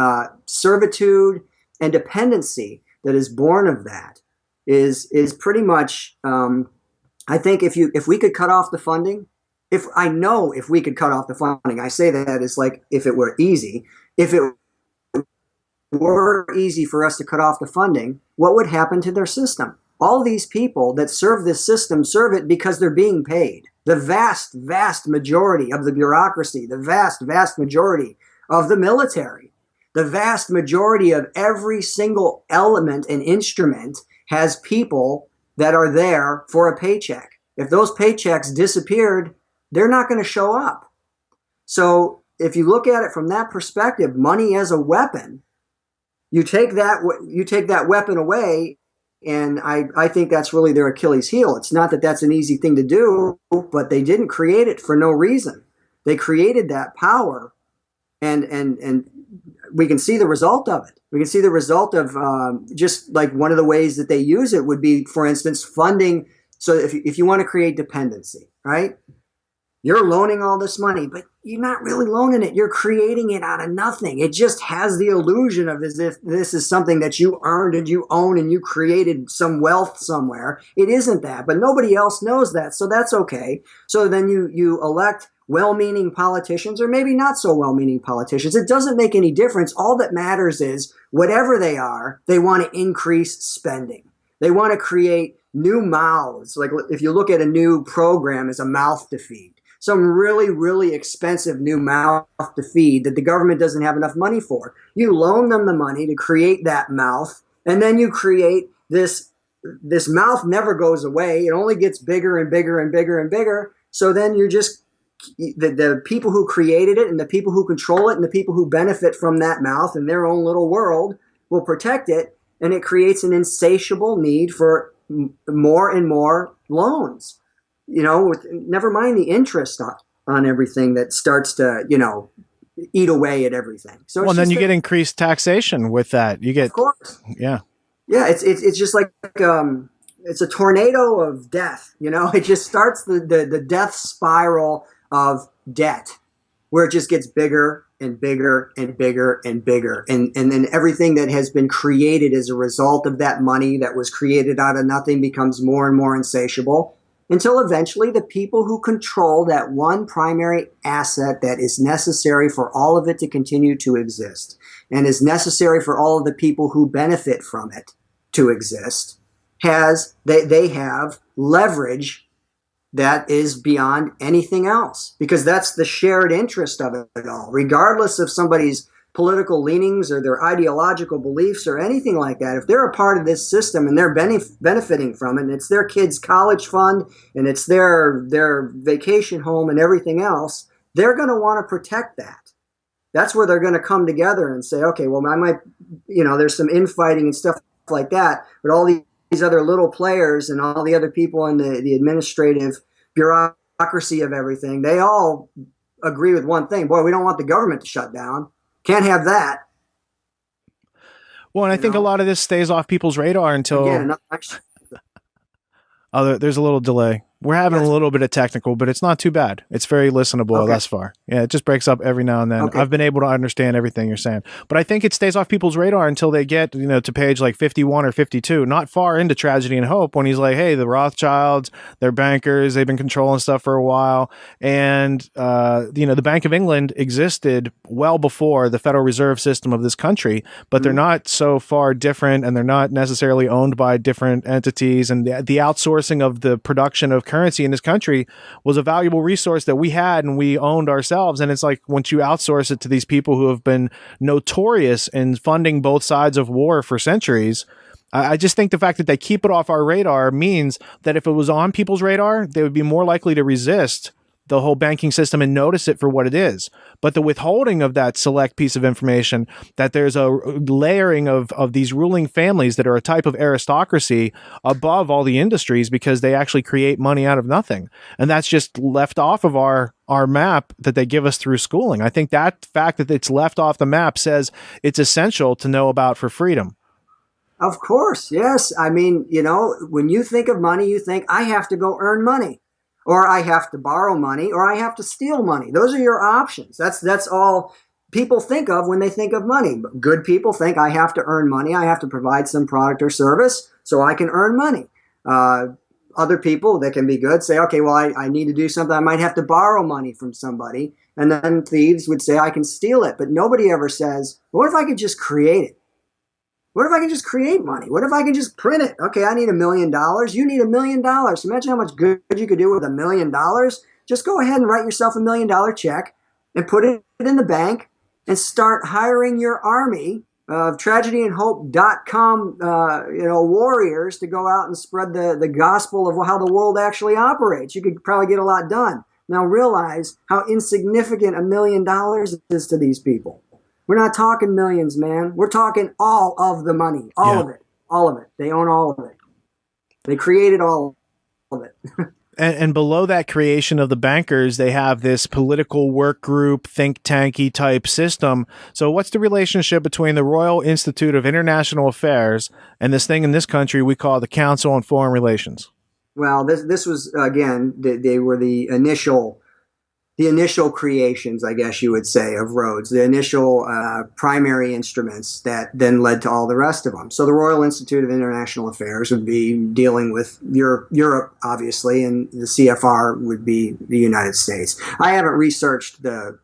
servitude and dependency that is born of that is pretty much, I think if we could cut off the funding, if we could cut off the funding, I say that as like if it were easy. If it were easy for us to cut off the funding, what would happen to their system? All these people that serve this system serve it because they're being paid. The vast, vast majority of the bureaucracy, the vast, vast majority of the military, the vast majority of every single element and instrument has people that are there for a paycheck. If those paychecks disappeared, they're not going to show up. So if you look at it from that perspective, money as a weapon, you take that weapon away, and I think that's really their Achilles heel. It's not that that's an easy thing to do, but they didn't create it for no reason. They created that power, and we can see the result of it. We can see the result of just like one of the ways that they use it would be, for instance, funding. So if you want to create dependency, right? You're loaning all this money, but you're not really loaning it. You're creating it out of nothing. It just has the illusion of as if this is something that you earned and you own and you created some wealth somewhere. It isn't that, but nobody else knows that, so that's okay. So then you elect well-meaning politicians, or maybe not so well-meaning politicians. It doesn't make any difference. All that matters is whatever they are, they want to increase spending. They want to create new mouths. Like if you look at a new program as a mouth to feed, some really, really expensive new mouth to feed that the government doesn't have enough money for. You loan them the money to create that mouth, and then you create this mouth never goes away. It only gets bigger and bigger and bigger and bigger. So then you're just, the people who created it and the people who control it and the people who benefit from that mouth in their own little world will protect it, and it creates an insatiable need for more and more loans. You know, never mind the interest on everything that starts to, eat away at everything. So well, then you get increased taxation with that. You get, of course, yeah. It's just like it's a tornado of death. It just starts the death spiral of debt, where it just gets bigger and bigger and bigger and bigger, and then everything that has been created as a result of that money that was created out of nothing becomes more and more insatiable. Until eventually the people who control that one primary asset that is necessary for all of it to continue to exist, and is necessary for all of the people who benefit from it to exist, they have leverage that is beyond anything else, because that's the shared interest of it all, regardless of somebody's political leanings or their ideological beliefs or anything like that. If they're a part of this system and they're benefiting from it, and it's their kids' college fund and it's their vacation home and everyththing else, they're going to want to protect that. That's where they're going to come together and say, okay, well, I might, there's some infighting and stuff like that, but all these other little players and all the other people in the administrative bureaucracy of everything, they all agree with one thing. Boy, we don't want the government to shut down. Can't have that. Well, and I think a lot of this stays off people's radar until... Again, there's a little delay. We're having a little bit of technical, but it's not too bad. It's very listenable thus far. Yeah, it just breaks up every now and then. I've been able to understand everything you're saying, but I think it stays off people's radar until they get, to page like 51 or 52, not far into Tragedy and Hope, when he's like, hey, the Rothschilds, they're bankers, they've been controlling stuff for a while. And, the Bank of England existed well before the Federal Reserve System of this country, but they're not so far different, and they're not necessarily owned by different entities. And the outsourcing of the production of currency in this country was a valuable resource that we had and we owned ourselves. And it's like, once you outsource it to these people who have been notorious in funding both sides of war for centuries, I just think the fact that they keep it off our radar means that if it was on people's radar, they would be more likely to resist the whole banking system and notice it for what it is. But the withholding of that select piece of information, that there's a layering of these ruling families that are a type of aristocracy above all the industries because they actually create money out of nothing. And that's just left off of our map that they give us through schooling. I think that fact that it's left off the map says it's essential to know about for freedom. Of course, yes. I mean, when you think of money, you think, I have to go earn money, or I have to borrow money, or I have to steal money. Those are your options. That's all people think of when they think of money. Good people think, I have to earn money. I have to provide some product or service so I can earn money. Other people that can be good say, okay, well, I need to do something. I might have to borrow money from somebody. And then thieves would say, I can steal it. But nobody ever says, what if I could just create it? What if I can just create money? What if I can just print it? Okay, I need $1 million. You need $1 million. Imagine how much good you could do with $1 million. Just go ahead and write yourself $1 million check and put it in the bank and start hiring your army of tragedyandhope.com warriors to go out and spread the gospel of how the world actually operates. You could probably get a lot done. Now realize how insignificant $1 million is to these people. We're not talking millions, man. We're talking all of the money, all of it. They own all of it. They created all of it. And below that creation of the bankers, they have this political work group, think tanky type system. So what's the relationship between the Royal Institute of International Affairs and this thing in this country we call the Council on Foreign Relations? Well, this was, again, they were the initial creations, I guess you would say, of Rhodes, the initial primary instruments that then led to all the rest of them. So the Royal Institute of International Affairs would be dealing with Europe, obviously, and the CFR would be the United States. I haven't researched the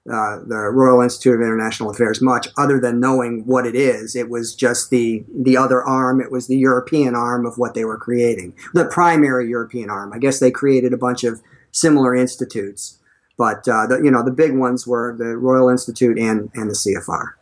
Royal Institute of International Affairs much, other than knowing what it is. It was just the other arm. It was the European arm of what they were creating, the primary European arm. I guess they created a bunch of similar institutes. But the big ones were the Royal Institute and the CFR.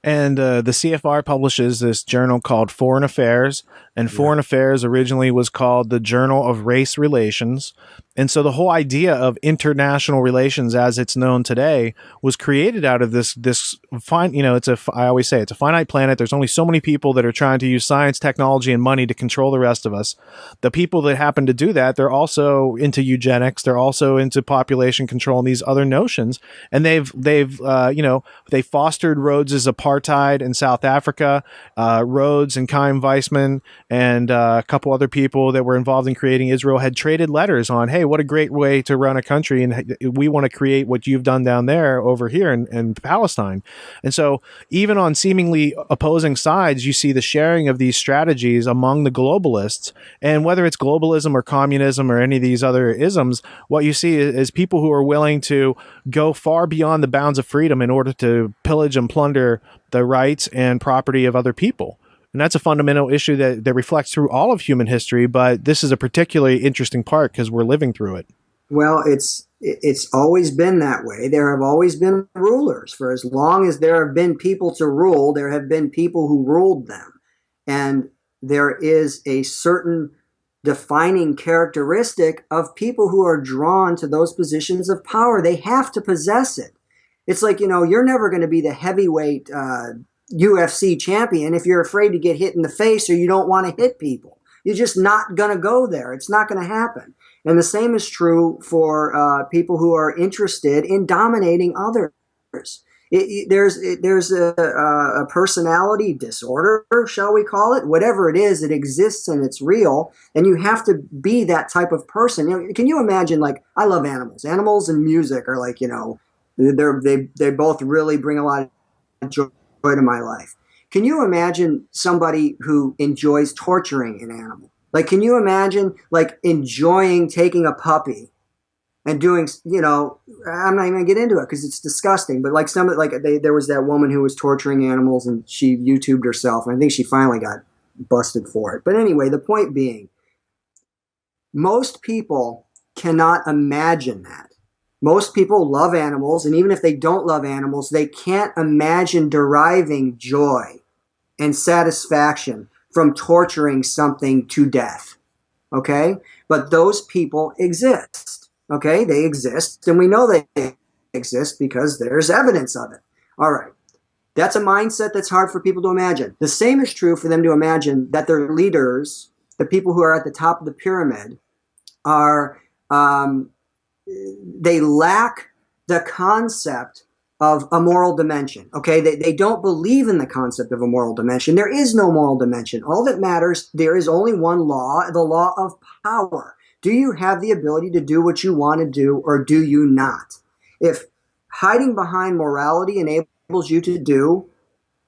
And the CFR publishes this journal called Foreign Affairs, and Foreign Affairs originally was called the Journal of Race Relations. And so the whole idea of international relations as it's known today was created out of this fine, I always say it's a finite planet. There's only so many people that are trying to use science, technology, and money to control the rest of us. The people that happen to do that, they're also into eugenics. They're also into population control and these other notions. And they fostered Rhodes's apartheid in South Africa. Rhodes and Chaim Weizmann and a couple other people that were involved in creating Israel had traded letters on, hey, what a great way to run a country, and we want to create what you've done down there over here in Palestine. And so even on seemingly opposing sides, you see the sharing of these strategies among the globalists. And whether it's globalism or communism or any of these other isms, what you see is people who are willing to go far beyond the bounds of freedom in order to pillage and plunder the rights and property of other people. And that's a fundamental issue that reflects through all of human history, but this is a particularly interesting part because we're living through it. Well, it's always been that way. There have always been rulers. For as long as there have been people to rule, there have been people who ruled them. And there is a certain defining characteristic of people who are drawn to those positions of power. They have to possess it. It's like, you're never going to be the heavyweight UFC champion if you're afraid to get hit in the face or you don't want to hit people. You're just not going to go there. It's not going to happen. And the same is true for people who are interested in dominating others. There's a personality disorder, shall we call it? Whatever it is, it exists and it's real, and you have to be that type of person. Can you imagine? Like, I love animals. Animals and music are like, they both really bring a lot of joy to my life. Can you imagine somebody who enjoys torturing an animal? Like, can you imagine like enjoying taking a puppy and doing, I'm not even gonna get into it because it's disgusting. But like there was that woman who was torturing animals and she YouTubed herself, and I think she finally got busted for it. But anyway, the point being, most people cannot imagine that. Most people love animals, and even if they don't love animals, they can't imagine deriving joy and satisfaction from torturing something to death. Okay? But those people exist. Okay, they exist, and we know they exist because there's evidence of it. All right, that's a mindset that's hard for people to imagine. The same is true for them to imagine that their leaders, the people who are at the top of the pyramid, are they lack the concept of a moral dimension. Okay, they don't believe in the concept of a moral dimension. There is no moral dimension. All that matters, there is only one law, the law of power. Do you have the ability to do what you want to do, or do you not? If hiding behind morality enables you to do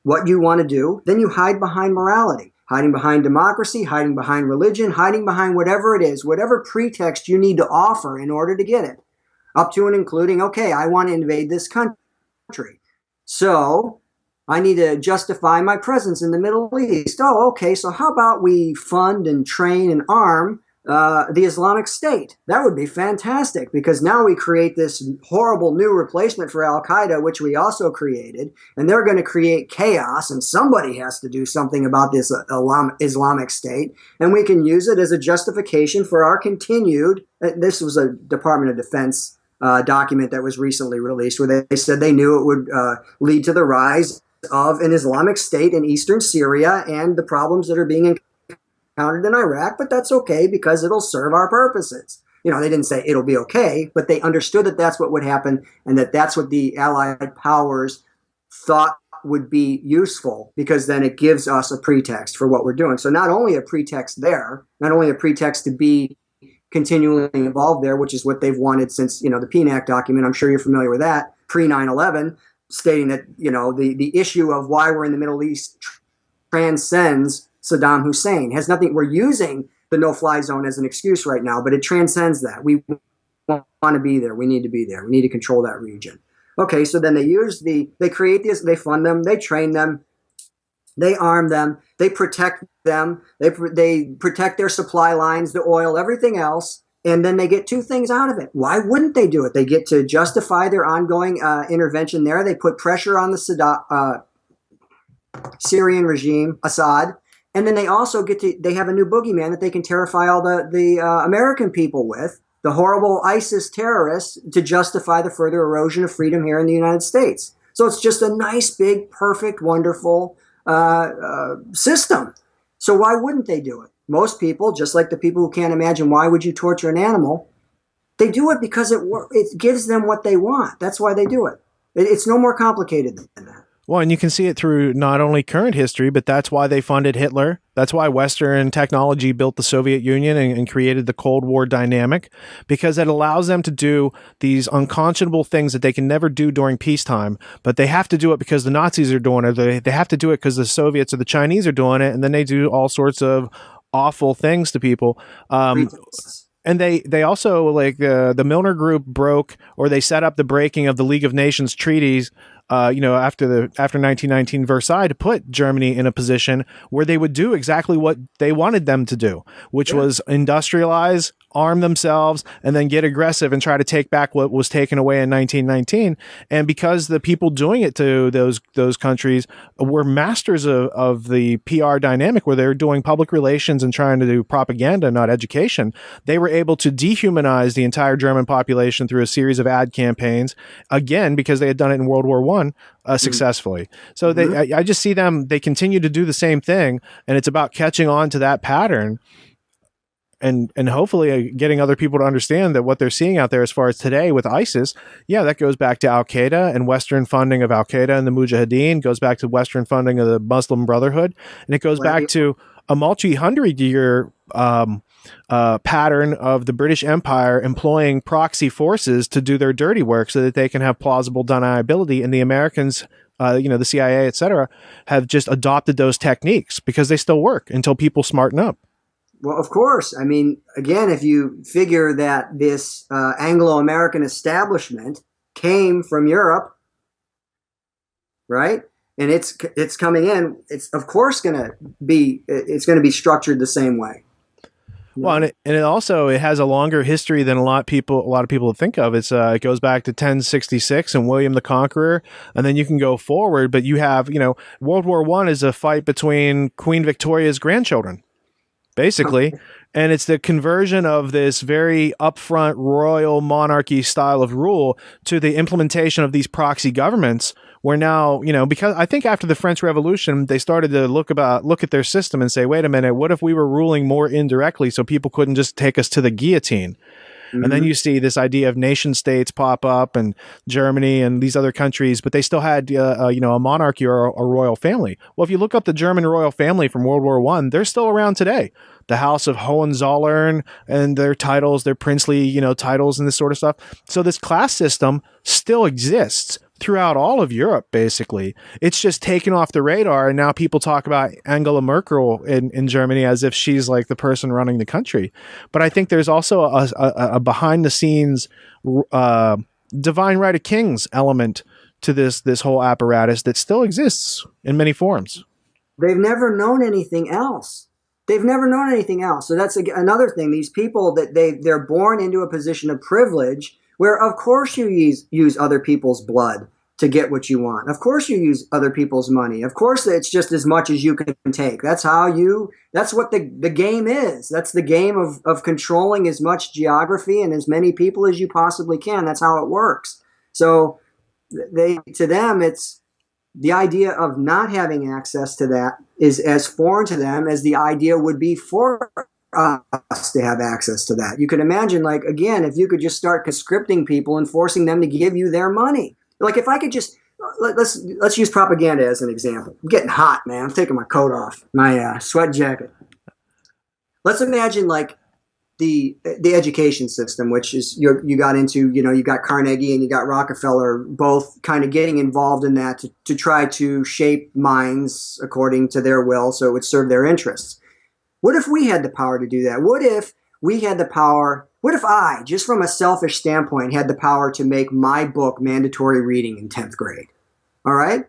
what you want to do, then you hide behind morality. Hiding behind democracy, hiding behind religion, hiding behind whatever it is, whatever pretext you need to offer in order to get it. Up to and including, okay, I want to invade this country. So I need to justify my presence in the Middle East. Oh, okay, so how about we fund and train and arm the Islamic State? That would be fantastic, because now we create this horrible new replacement for Al-Qaeda, which we also created, and they're going to create chaos, and somebody has to do something about this Islamic State, and we can use it as a justification for our continued, this was a Department of Defense document that was recently released, where they said they knew it would lead to the rise of an Islamic State in eastern Syria and the problems that are being encountered in Iraq, but that's okay because it'll serve our purposes. They didn't say it'll be okay, but they understood that that's what would happen, and that that's what the Allied powers thought would be useful, because then it gives us a pretext for what we're doing. So not only a pretext there, not only a pretext to be continually involved there, which is what they've wanted since, the PNAC document, I'm sure you're familiar with that, pre-9/11, stating that, the issue of why we're in the Middle East transcends Saddam Hussein. Has nothing. We're using the no-fly zone as an excuse right now, but it transcends that. We want to be there. We need to be there. We need to control that region. Okay, so then they create this, they fund them, they train them, they arm them, they protect them, they protect their supply lines, the oil, everything else, and then they get two things out of it. Why wouldn't they do it? They get to justify their ongoing intervention there. They put pressure on the Syrian regime, Assad. And then they also they have a new boogeyman that they can terrify all the American people with, the horrible ISIS terrorists, to justify the further erosion of freedom here in the United States. So it's just a nice, big, perfect, wonderful system. So why wouldn't they do it? Most people, just like the people who can't imagine why would you torture an animal, they do it because it gives them what they want. That's why they do it. It's no more complicated than that. Well, and you can see it through not only current history, but that's why they funded Hitler. That's why Western technology built the Soviet Union and created the Cold War dynamic, because it allows them to do these unconscionable things that they can never do during peacetime, but they have to do it because the Nazis are doing it. They have to do it because the Soviets or the Chinese are doing it, and then they do all sorts of awful things to people. And they also, like the Milner Group broke, or they set up the breaking of the League of Nations treaties, after 1919 Versailles, to put Germany in a position where they would do exactly what they wanted them to do, which was industrialize, arm themselves, and then get aggressive and try to take back what was taken away in 1919. And because the people doing it to those countries were masters of the PR dynamic, where they're doing public relations and trying to do propaganda, not education, they were able to dehumanize the entire German population through a series of ad campaigns, again, because they had done it in World War I successfully. So I just see them, they continue to do the same thing, and it's about catching on to that pattern. and hopefully getting other people to understand that what they're seeing out there as far as today with ISIS, yeah, that goes back to Al-Qaeda and Western funding of Al-Qaeda and the Mujahideen, goes back to Western funding of the Muslim Brotherhood, and it goes back to a multi-hundred-year pattern of the British Empire employing proxy forces to do their dirty work so that they can have plausible deniability, and the Americans, the CIA, et cetera, have just adopted those techniques because they still work until people smarten up. Well, of course. I mean, again, if you figure that this Anglo-American establishment came from Europe, right? And it's coming in. It's of course going to be structured the same way. Well, and it also has a longer history than a lot of people think of. It goes back to 1066 and William the Conqueror, and then you can go forward. But you have World War I is a fight between Queen Victoria's grandchildren, basically. And it's the conversion of this very upfront royal monarchy style of rule to the implementation of these proxy governments, where now, because I think after the French Revolution, they started to look at their system and say, wait a minute, what if we were ruling more indirectly so people couldn't just take us to the guillotine? Mm-hmm. And then you see this idea of nation states pop up, and Germany and these other countries, but they still had, a monarchy or a royal family. Well, if you look up the German royal family from World War I, they're still around today. The House of Hohenzollern and their titles, their princely, titles and this sort of stuff. So this class system still exists throughout all of Europe, basically. It's just taken off the radar, and now people talk about Angela Merkel in Germany as if she's like the person running the country. But I think there's also a behind-the-scenes divine right of kings element to this whole apparatus that still exists in many forms. They've never known anything else. So that's another thing. These people, that they're born into a position of privilege where, of course, you use other people's blood to get what you want. Of course, you use other people's money. Of course, it's just as much as you can take. That's what the game is. That's the game of controlling as much geography and as many people as you possibly can. That's how it works. So to them, it's the idea of not having access to that is as foreign to them as the idea would be for us to have access to that. You could imagine, like, again, if you could just start conscripting people and forcing them to give you their money. Like, if I could just, let's use propaganda as an example. I'm getting hot, man. I'm taking my coat off, my sweat jacket. Let's imagine, like, the education system, which is you got into, you got Carnegie and you got Rockefeller both kind of getting involved in that to try to shape minds according to their will so it would serve their interests. What if we had the power to do that? What if I, just from a selfish standpoint, had the power to make my book mandatory reading in 10th grade? All right?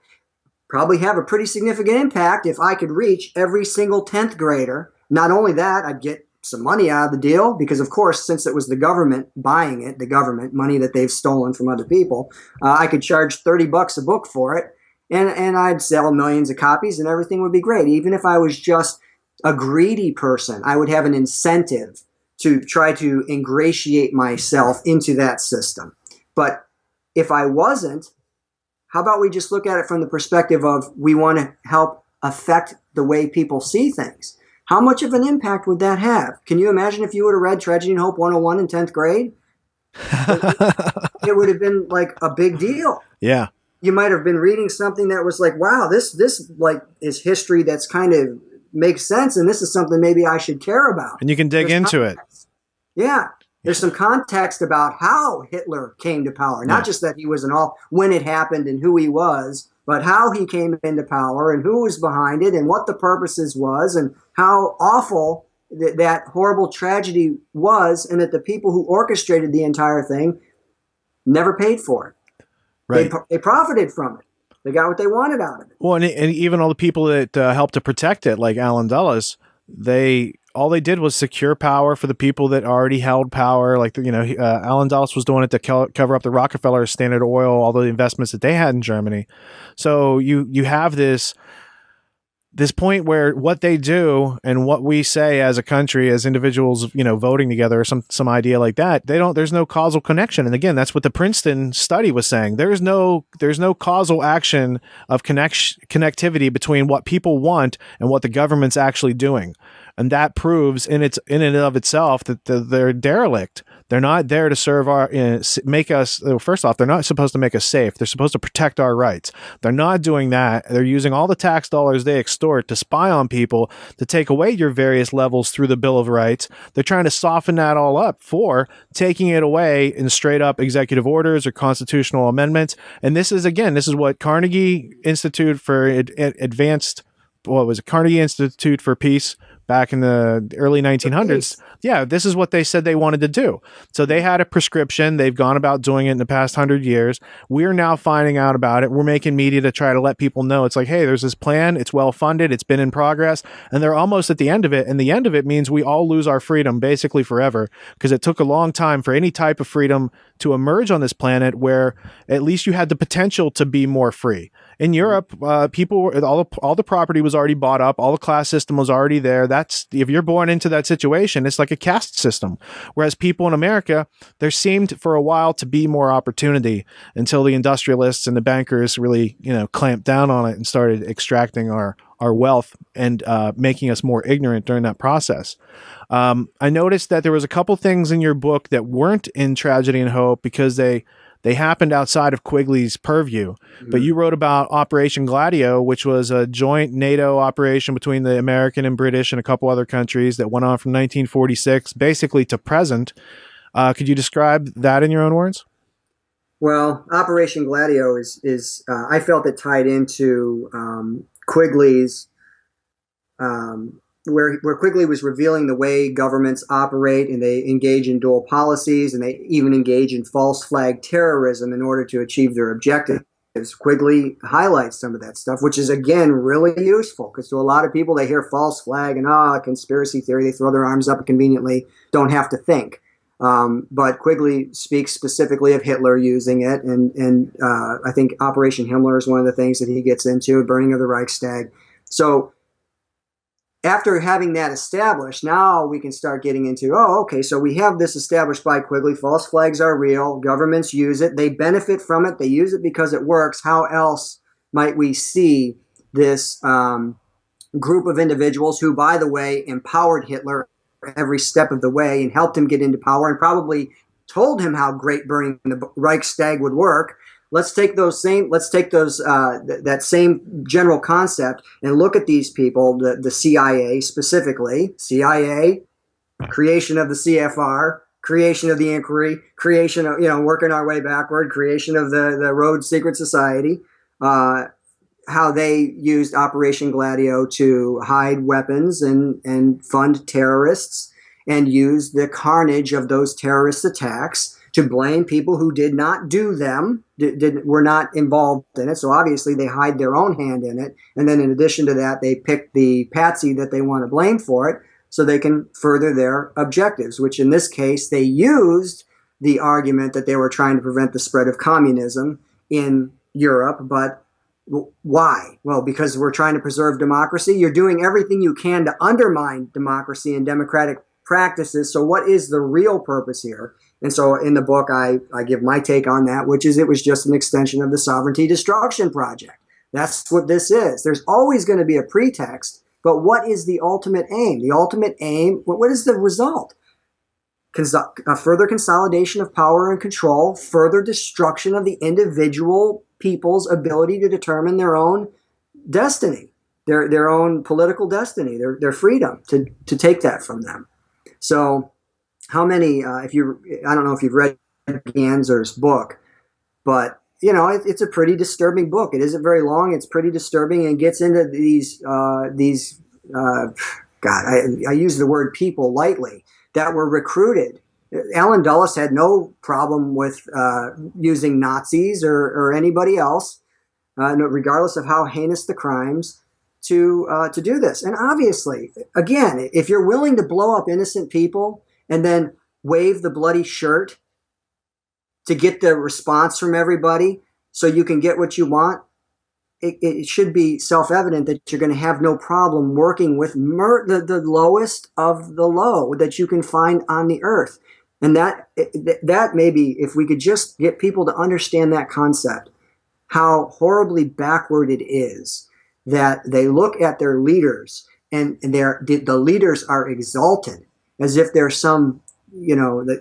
Probably have a pretty significant impact if I could reach every single 10th grader. Not only that, I'd get some money out of the deal because, of course, since it was the government buying it, the government money that they've stolen from other people, I could charge $30 a book for it, and I'd sell millions of copies, and everything would be great. Even if I was just a greedy person, I would have an incentive to try to ingratiate myself into that system. But if I wasn't, how about we just look at it from the perspective of we want to help affect the way people see things? How much of an impact would that have? Can you imagine if you would have read Tragedy and Hope 101 in 10th grade? It would have been like a big deal. Yeah. You might have been reading something that was like, wow, this like is history that's kind of makes sense, and this is something maybe I should care about. And you can dig into it. Yeah. There's some context about how Hitler came to power. Not just that he was when it happened and who he was, but how he came into power and who was behind it and what the purposes was and how awful that horrible tragedy was, and that the people who orchestrated the entire thing never paid for it. Right. They profited from it. They got what they wanted out of it. Well, and even all the people that helped to protect it, like Allen Dulles, all they did was secure power for the people that already held power. Like, Allen Dulles was doing it to cover up the Rockefeller, Standard Oil, all the investments that they had in Germany. So you have this point where what they do and what we say as a country, as individuals, voting together or some idea like that, there's no causal connection. And again, that's what the Princeton study was saying. There's no causal action of connectivity between what people want and what the government's actually doing. And that proves in and of itself that they're derelict. They're not there to serve make us, first off, they're not supposed to make us safe. They're supposed to protect our rights. They're not doing that. They're using all the tax dollars they extort to spy on people, to take away your various levels through the Bill of Rights. They're trying to soften that all up for taking it away in straight up executive orders or constitutional amendments. And this is what Carnegie Institute for Carnegie Institute for Peace back in the early 1900s. Yeah, this is what they said they wanted to do. So they had a prescription. They've gone about doing it in the past 100 years. We're now finding out about it. We're making media to try to let people know. It's like, hey, there's this plan. It's well funded. It's been in progress. And they're almost at the end of it. And the end of it means we all lose our freedom basically forever, because it took a long time for any type of freedom to emerge on this planet where at least you had the potential to be more free. In Europe, all the property was already bought up. All the class system was already there. If you're born into that situation, it's like a caste system. Whereas people in America, there seemed for a while to be more opportunity until the industrialists and the bankers really, clamped down on it and started extracting our wealth and making us more ignorant during that process. I noticed that there was a couple things in your book that weren't in Tragedy and Hope because they happened outside of Quigley's purview. Mm-hmm. But you wrote about Operation Gladio, which was a joint NATO operation between the American and British and a couple other countries that went on from 1946 basically to present. Could you describe that in your own words? Well, Operation Gladio is I felt it tied into Quigley's where Quigley was revealing the way governments operate, and they engage in dual policies, and they even engage in false flag terrorism in order to achieve their objectives. Quigley highlights some of that stuff, which is, again, really useful, because to a lot of people, they hear false flag and conspiracy theory, they throw their arms up and conveniently don't have to think. But Quigley speaks specifically of Hitler using it, and I think Operation Himmler is one of the things that he gets into, burning of the Reichstag. So after having that established, now we can start getting into, so we have this established by Quigley. False flags are real. Governments use it. They benefit from it. They use it because it works. How else might we see this group of individuals who, by the way, empowered Hitler every step of the way and helped him get into power and probably told him how great burning the Reichstag would work? Let's take that same general concept and look at these people, the CIA specifically, creation of the CFR, creation of the Inquiry, creation of, working our way backward, creation of the Rhodes Secret Society, how they used Operation Gladio to hide weapons and fund terrorists and use the carnage of those terrorist attacks to blame people who did not do them, were not involved in it. So obviously they hide their own hand in it. And then in addition to that, they pick the patsy that they want to blame for it so they can further their objectives, which in this case, they used the argument that they were trying to prevent the spread of communism in Europe. But why? Well, because we're trying to preserve democracy. You're doing everything you can to undermine democracy and democratic practices. So what is the real purpose here? And so in the book, I give my take on that, which is it was just an extension of the sovereignty destruction project. That's what this is. There's always going to be a pretext, but what is the ultimate aim? The ultimate aim, what is the result? A further consolidation of power and control, further destruction of the individual people's ability to determine their own destiny, their own political destiny, their freedom to take that from them. So how many, I don't know if you've read Ganser's book, but, it's a pretty disturbing book. It isn't very long. It's pretty disturbing and gets into these I use the word people lightly, that were recruited. Alan Dulles had no problem with using Nazis or anybody else, regardless of how heinous the crimes, to do this. And obviously, again, if you're willing to blow up innocent people and then wave the bloody shirt to get the response from everybody so you can get what you want, it should be self-evident that you're going to have no problem working with the lowest of the low that you can find on the earth. And that maybe, if we could just get people to understand that concept, how horribly backward it is that they look at their leaders and the leaders are exalted as if they're some,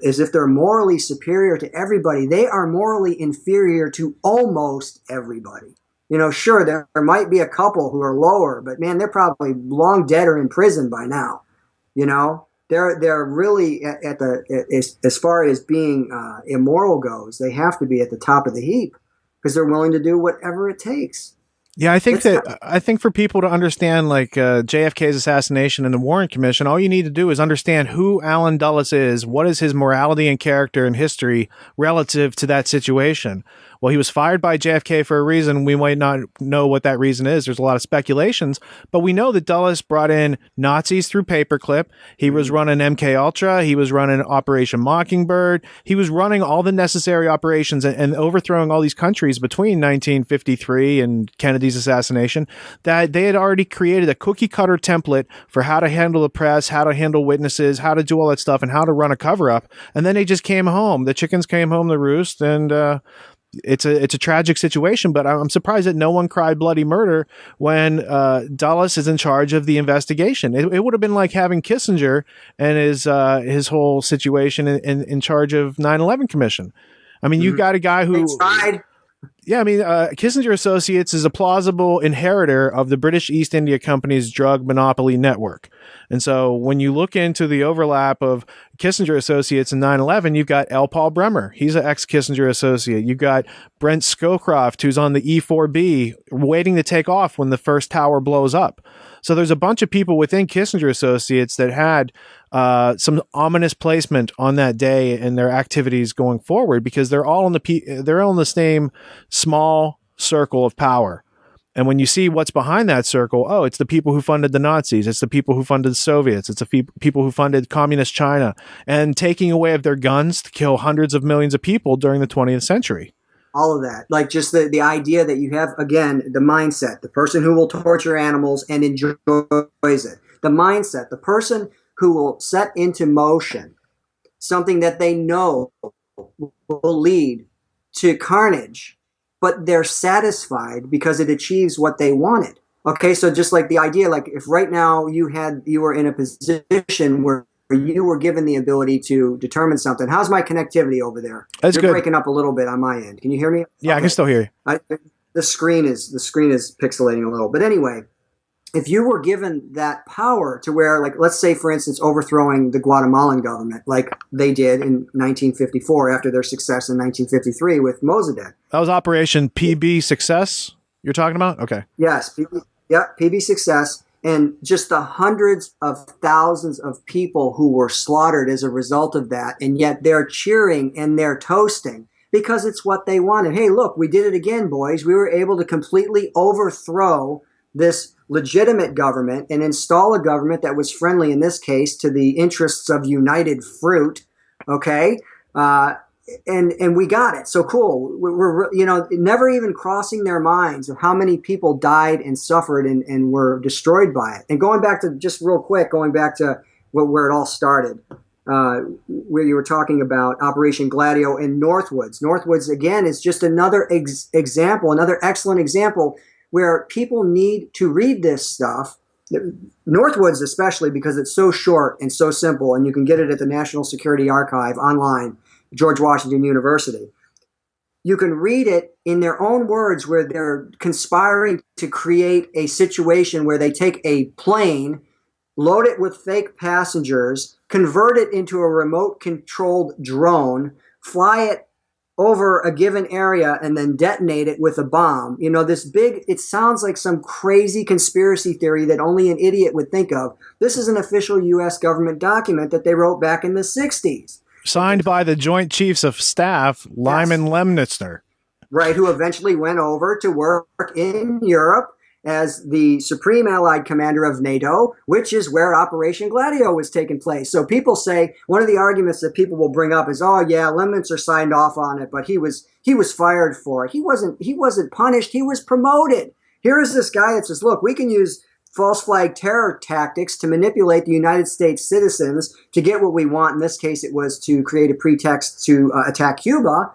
as if they're morally superior to everybody. They are morally inferior to almost everybody. Sure, there might be a couple who are lower, but man, they're probably long dead or in prison by now. They're really as far as being immoral goes, they have to be at the top of the heap because they're willing to do whatever it takes. Yeah, I think for people to understand like JFK's assassination and the Warren Commission, all you need to do is understand who Allen Dulles is, what is his morality and character and history relative to that situation. Well, he was fired by JFK for a reason. We might not know what that reason is. There's a lot of speculations, but we know that Dulles brought in Nazis through paperclip. He was running MK Ultra. He was running Operation Mockingbird. He was running all the necessary operations and overthrowing all these countries between 1953 and Kennedy's assassination, that they had already created a cookie cutter template for how to handle the press, how to handle witnesses, how to do all that stuff, and how to run a cover up. And then they just came home. The chickens came home to roost, and it's a tragic situation, but I'm surprised that no one cried bloody murder when Dulles is in charge of the investigation. It would have been like having Kissinger and his whole situation in charge of 9/11 Commission. I mean, you've got a guy who tried. Yeah, I mean, Kissinger Associates is a plausible inheritor of the British East India Company's drug monopoly network. And so when you look into the overlap of Kissinger Associates and 9/11, you've got L. Paul Bremer. He's an ex-Kissinger associate. You've got Brent Scowcroft, who's on the E-4B, waiting to take off when the first tower blows up. So there's a bunch of people within Kissinger Associates that had some ominous placement on that day in their activities going forward, because they're all in the same small circle of power. And when you see what's behind that circle, oh, it's the people who funded the Nazis. It's the people who funded the Soviets. It's the people who funded communist China and taking away of their guns to kill hundreds of millions of people during the 20th century. All of that, like just the idea that you have, again, the mindset, the person who will torture animals and enjoys it, the mindset, the person who will set into motion something that they know will lead to carnage, but they're satisfied because it achieves what they wanted. Okay, so just like the idea, like if right now you were in a position where you were given the ability to determine something. How's my connectivity over there? That's You're good. Breaking up a little bit on my end. Can you hear me? Yeah, okay. I can still hear you. The screen is pixelating a little. But anyway, if you were given that power to where, like, let's say, for instance, overthrowing the Guatemalan government, like they did in 1954 after their success in 1953 with Mossadegh. That was Operation PB Success you're talking about? Okay. Yes. PB Success. And just the hundreds of thousands of people who were slaughtered as a result of that. And yet they're cheering and they're toasting because it's what they wanted. Hey, look, we did it again, boys. We were able to completely overthrow this legitimate government and install a government that was friendly, in this case, to the interests of United Fruit. Okay. And we got it. So cool. We're never even crossing their minds of how many people died and suffered and were destroyed by it. And going back to where it all started, where you were talking about Operation Gladio and Northwoods. Northwoods, again, is just another example, another excellent example where people need to read this stuff. Northwoods, especially because it's so short and so simple, and you can get it at the National Security Archive online. George Washington University. You can read it in their own words where they're conspiring to create a situation where they take a plane, load it with fake passengers, convert it into a remote-controlled drone, fly it over a given area, and then detonate it with a bomb. It sounds like some crazy conspiracy theory that only an idiot would think of. This is an official U.S. government document that they wrote back in the 60s. Signed by the Joint Chiefs of Staff, Lyman Lemnitzer. Right, who eventually went over to work in Europe as the Supreme Allied Commander of NATO, which is where Operation Gladio was taking place. So people say, one of the arguments that people will bring up is, oh yeah, Lemnitzer signed off on it, but he was fired for it. He wasn't punished, he was promoted. Here is this guy that says, look, we can use false flag terror tactics to manipulate the United States citizens to get what we want. In this case, it was to create a pretext to attack Cuba.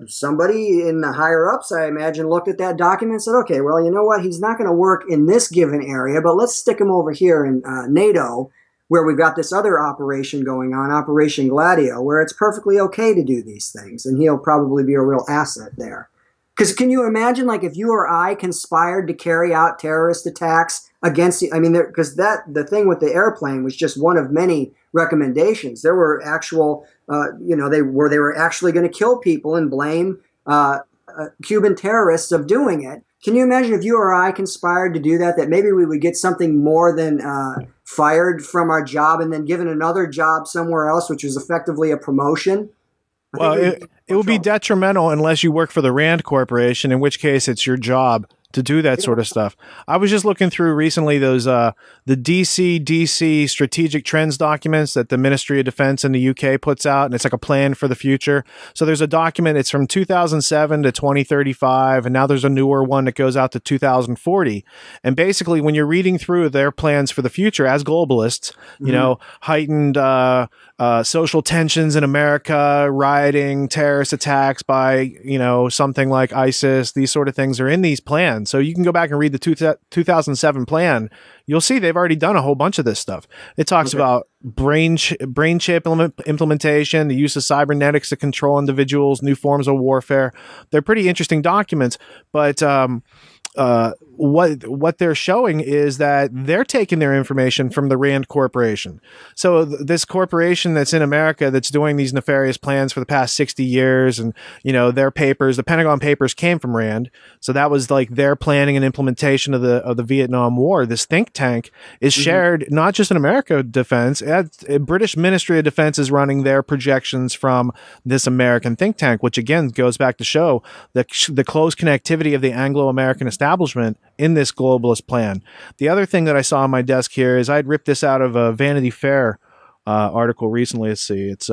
somebody in the higher ups, I imagine, looked at that document and said, okay, well, you know what? He's not going to work in this given area, but let's stick him over here in NATO, where we've got this other operation going on, Operation Gladio, where it's perfectly okay to do these things. And he'll probably be a real asset there. Because can you imagine, like, if you or I conspired to carry out terrorist attacks against the, I mean, because the thing with the airplane was just one of many recommendations. There were actual, they were actually going to kill people and blame Cuban terrorists of doing it. Can you imagine if you or I conspired to do that maybe we would get something more than fired from our job and then given another job somewhere else, which was effectively a promotion? Well, it would be detrimental unless you work for the Rand Corporation, in which case it's your job to do that sort of stuff. I was just looking through recently those the DC strategic trends documents that the Ministry of Defense in the UK puts out, and it's like a plan for the future. So there's a document, it's from 2007 to 2035, and now there's a newer one that goes out to 2040. And basically, when you're reading through their plans for the future as globalists, you know, heightened social tensions in America, rioting, terrorist attacks by, you know, something like ISIS, these sort of things are in these plans. So you can go back and read the 2007 plan. You'll see they've already done a whole bunch of this stuff. It talks about brain chip implementation, the use of cybernetics to control individuals, new forms of warfare. They're pretty interesting documents, but what they're showing is that they're taking their information from the Rand Corporation. So this corporation that's in America that's doing these nefarious plans for the past 60 years, and you know their papers, the Pentagon Papers came from Rand. So that was like their planning and implementation of the Vietnam War. This think tank is shared not just in America defense. British Ministry of Defense is running their projections from this American think tank, which again goes back to show the close connectivity of the Anglo-American establishment in this globalist plan. The other thing that I saw on my desk here is I'd ripped this out of a Vanity Fair article recently. Let's see. It's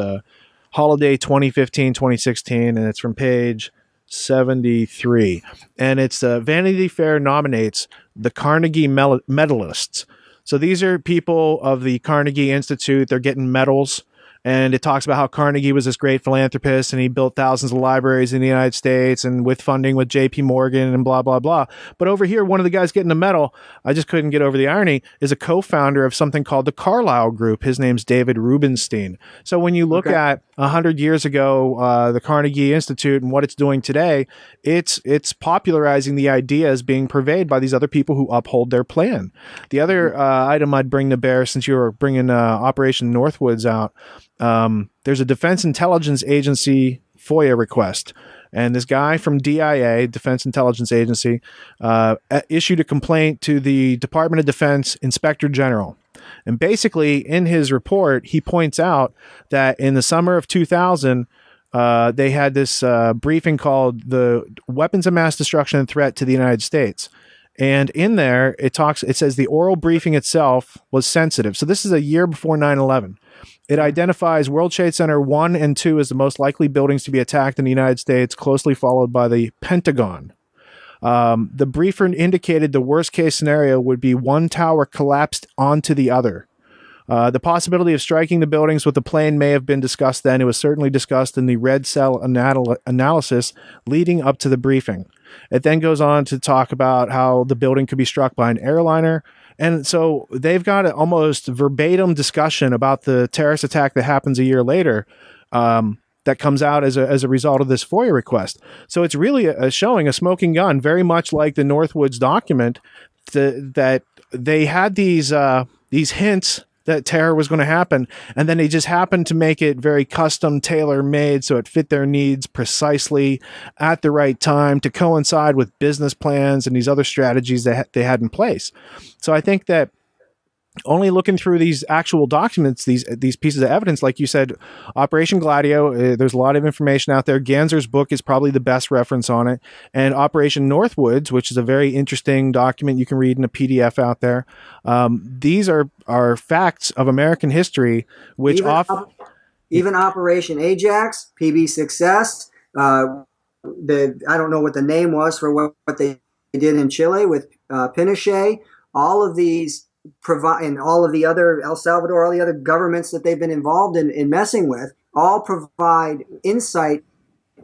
Holiday 2015-2016, and it's from page 73. And it's Vanity Fair nominates the Carnegie medalists. So these are people of the Carnegie Institute. They're getting medals. And it talks about how Carnegie was this great philanthropist and he built thousands of libraries in the United States and with funding with J.P. Morgan and blah, blah, blah. But over here, one of the guys getting the medal, I just couldn't get over the irony, is a co-founder of something called the Carlyle Group. His name's David Rubenstein. So when you look at 100 years ago, the Carnegie Institute and what it's doing today, it's popularizing the ideas being purveyed by these other people who uphold their plan. The other item I'd bring to bear, since you were bringing Operation Northwoods out, there's a Defense Intelligence Agency FOIA request. And this guy from DIA, Defense Intelligence Agency, issued a complaint to the Department of Defense Inspector General. And basically, in his report, he points out that in the summer of 2000, they had this briefing called the Weapons of Mass Destruction and Threat to the United States. And in there, it says the oral briefing itself was sensitive. So this is a year before 9/11. It identifies World Trade Center 1 and 2 as the most likely buildings to be attacked in the United States, closely followed by the Pentagon. The briefer indicated the worst case scenario would be one tower collapsed onto the other. The possibility of striking the buildings with a plane may have been discussed then. It was certainly discussed in the red cell analysis leading up to the briefing. It then goes on to talk about how the building could be struck by an airliner. And so they've got an almost verbatim discussion about the terrorist attack that happens a year later that comes out as a result of this FOIA request. So it's really showing a smoking gun, very much like the Northwoods document, that they had these hints that terror was going to happen, and then they just happened to make it very custom, tailor-made, so it fit their needs precisely at the right time to coincide with business plans and these other strategies that they had in place. So I think that only looking through these actual documents, these pieces of evidence, like you said, Operation Gladio, there's a lot of information out there. Ganser's book is probably the best reference on it. And Operation Northwoods, which is a very interesting document you can read in a PDF out there. These are facts of American history, which even Operation Ajax, PB Success, I don't know what the name was for what they did in Chile with Pinochet, all of these and all of the other, El Salvador, all the other governments that they've been involved in messing with, all provide insight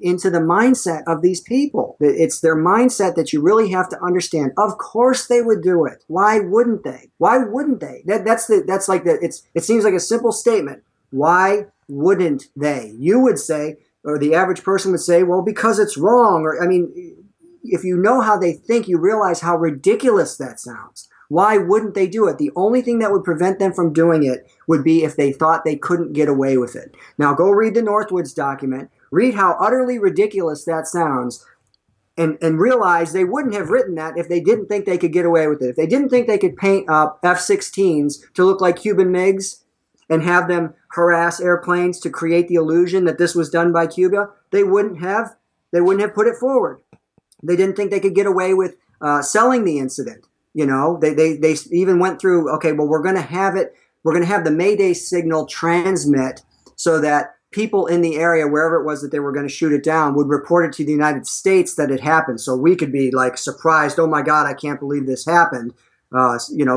into the mindset of these people. It's their mindset that you really have to understand. Of course they would do it. Why wouldn't they? Why wouldn't they? It seems like a simple statement. Why wouldn't they? You would say, or the average person would say, well, because it's wrong. Or, I mean, if you know how they think, you realize how ridiculous that sounds. Why wouldn't they do it? The only thing that would prevent them from doing it would be if they thought they couldn't get away with it. Now go read the Northwoods document, read how utterly ridiculous that sounds, and realize they wouldn't have written that if they didn't think they could get away with it. If they didn't think they could paint up F-16s to look like Cuban MiGs and have them harass airplanes to create the illusion that this was done by Cuba, they wouldn't have put it forward. They didn't think they could get away with selling the incident. You know, they even went through, okay, well, we're going to have the Mayday signal transmit so that people in the area, wherever it was that they were going to shoot it down, would report it to the United States that it happened. So we could be like surprised, oh my God, I can't believe this happened.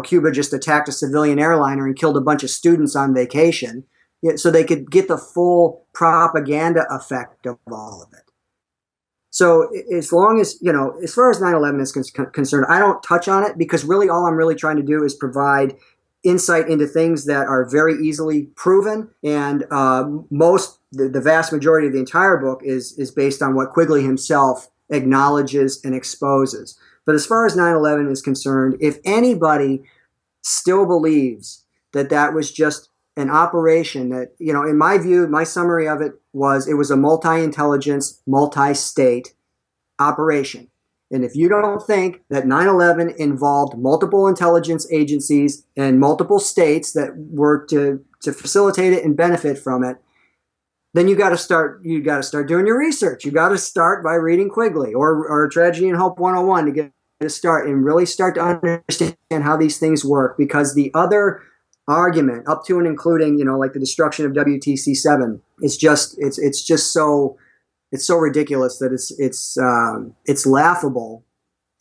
Cuba just attacked a civilian airliner and killed a bunch of students on vacation. So they could get the full propaganda effect of all of it. So as long as, as far as 9/11 is concerned, I don't touch on it because really all I'm really trying to do is provide insight into things that are very easily proven. And the vast majority of the entire book is based on what Quigley himself acknowledges and exposes. But as far as 9/11 is concerned, if anybody still believes that that was just an operation that, in my view, my summary of it was a multi-intelligence, multi-state operation. And if you don't think that 9/11 involved multiple intelligence agencies and multiple states that were to facilitate it and benefit from it, then you got to start doing your research. You got to start by reading Quigley or Tragedy and Hope 101 to get a start and really start to understand how these things work, because the other argument up to and including, like the destruction of WTC7 is it's so ridiculous that it's laughable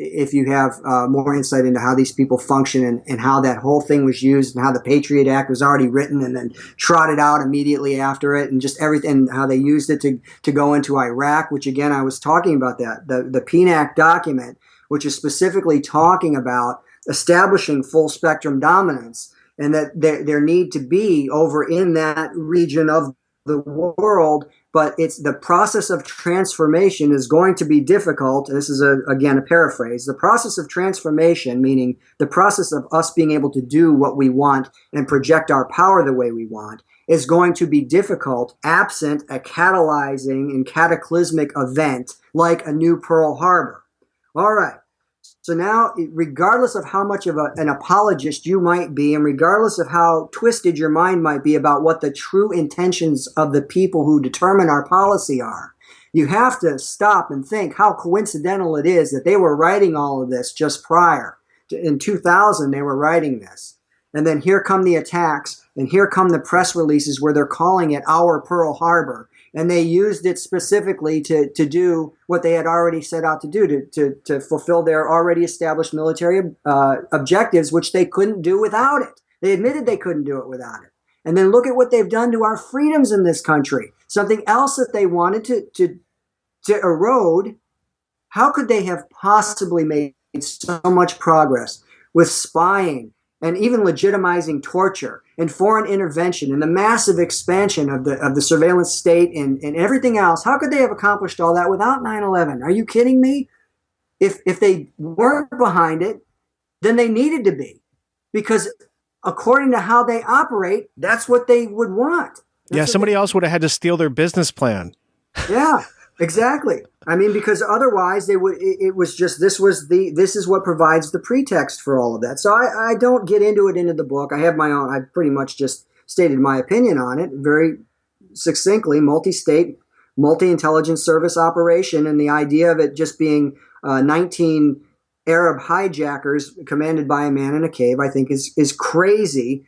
if you have more insight into how these people function and how that whole thing was used and how the Patriot Act was already written and then trotted out immediately after it, and just everything, how they used it to go into Iraq, which again, I was talking about that. The PNAC document, which is specifically talking about establishing full spectrum dominance, and that there need to be over in that region of the world, but it's the process of transformation is going to be difficult. This is again a paraphrase. The process of transformation, meaning the process of us being able to do what we want and project our power the way we want, is going to be difficult absent a catalyzing and cataclysmic event like a new Pearl Harbor. All right. So now, regardless of how much of an apologist you might be, and regardless of how twisted your mind might be about what the true intentions of the people who determine our policy are, you have to stop and think how coincidental it is that they were writing all of this just prior. In 2000, they were writing this. And then here come the attacks, and here come the press releases where they're calling it our Pearl Harbor. And they used it specifically to do what they had already set out to do, to fulfill their already established military objectives, which they couldn't do without it. They admitted they couldn't do it without it. And then look at what they've done to our freedoms in this country. Something else that they wanted to erode. How could they have possibly made so much progress with spying and even legitimizing torture and foreign intervention and the massive expansion of the surveillance state and everything else? How could they have accomplished all that without 9/11? Are you kidding me? If they weren't behind it, then they needed to be. Because according to how they operate, that's what they would want. Somebody else would have had to steal their business plan. Yeah, exactly. I mean, because otherwise this is what provides the pretext for all of that. So I don't get into it into the book. I have my own, I pretty much just stated my opinion on it very succinctly: multi-state, multi-intelligence service operation, and the idea of it just being 19 Arab hijackers commanded by a man in a cave, I think is crazy.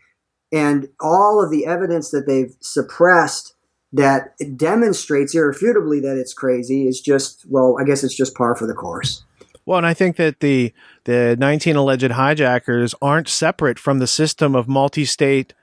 And all of the evidence that they've suppressed that demonstrates irrefutably that it's crazy is just, well, I guess it's just par for the course. Well, and I think that the 19 alleged hijackers aren't separate from the system of multi-state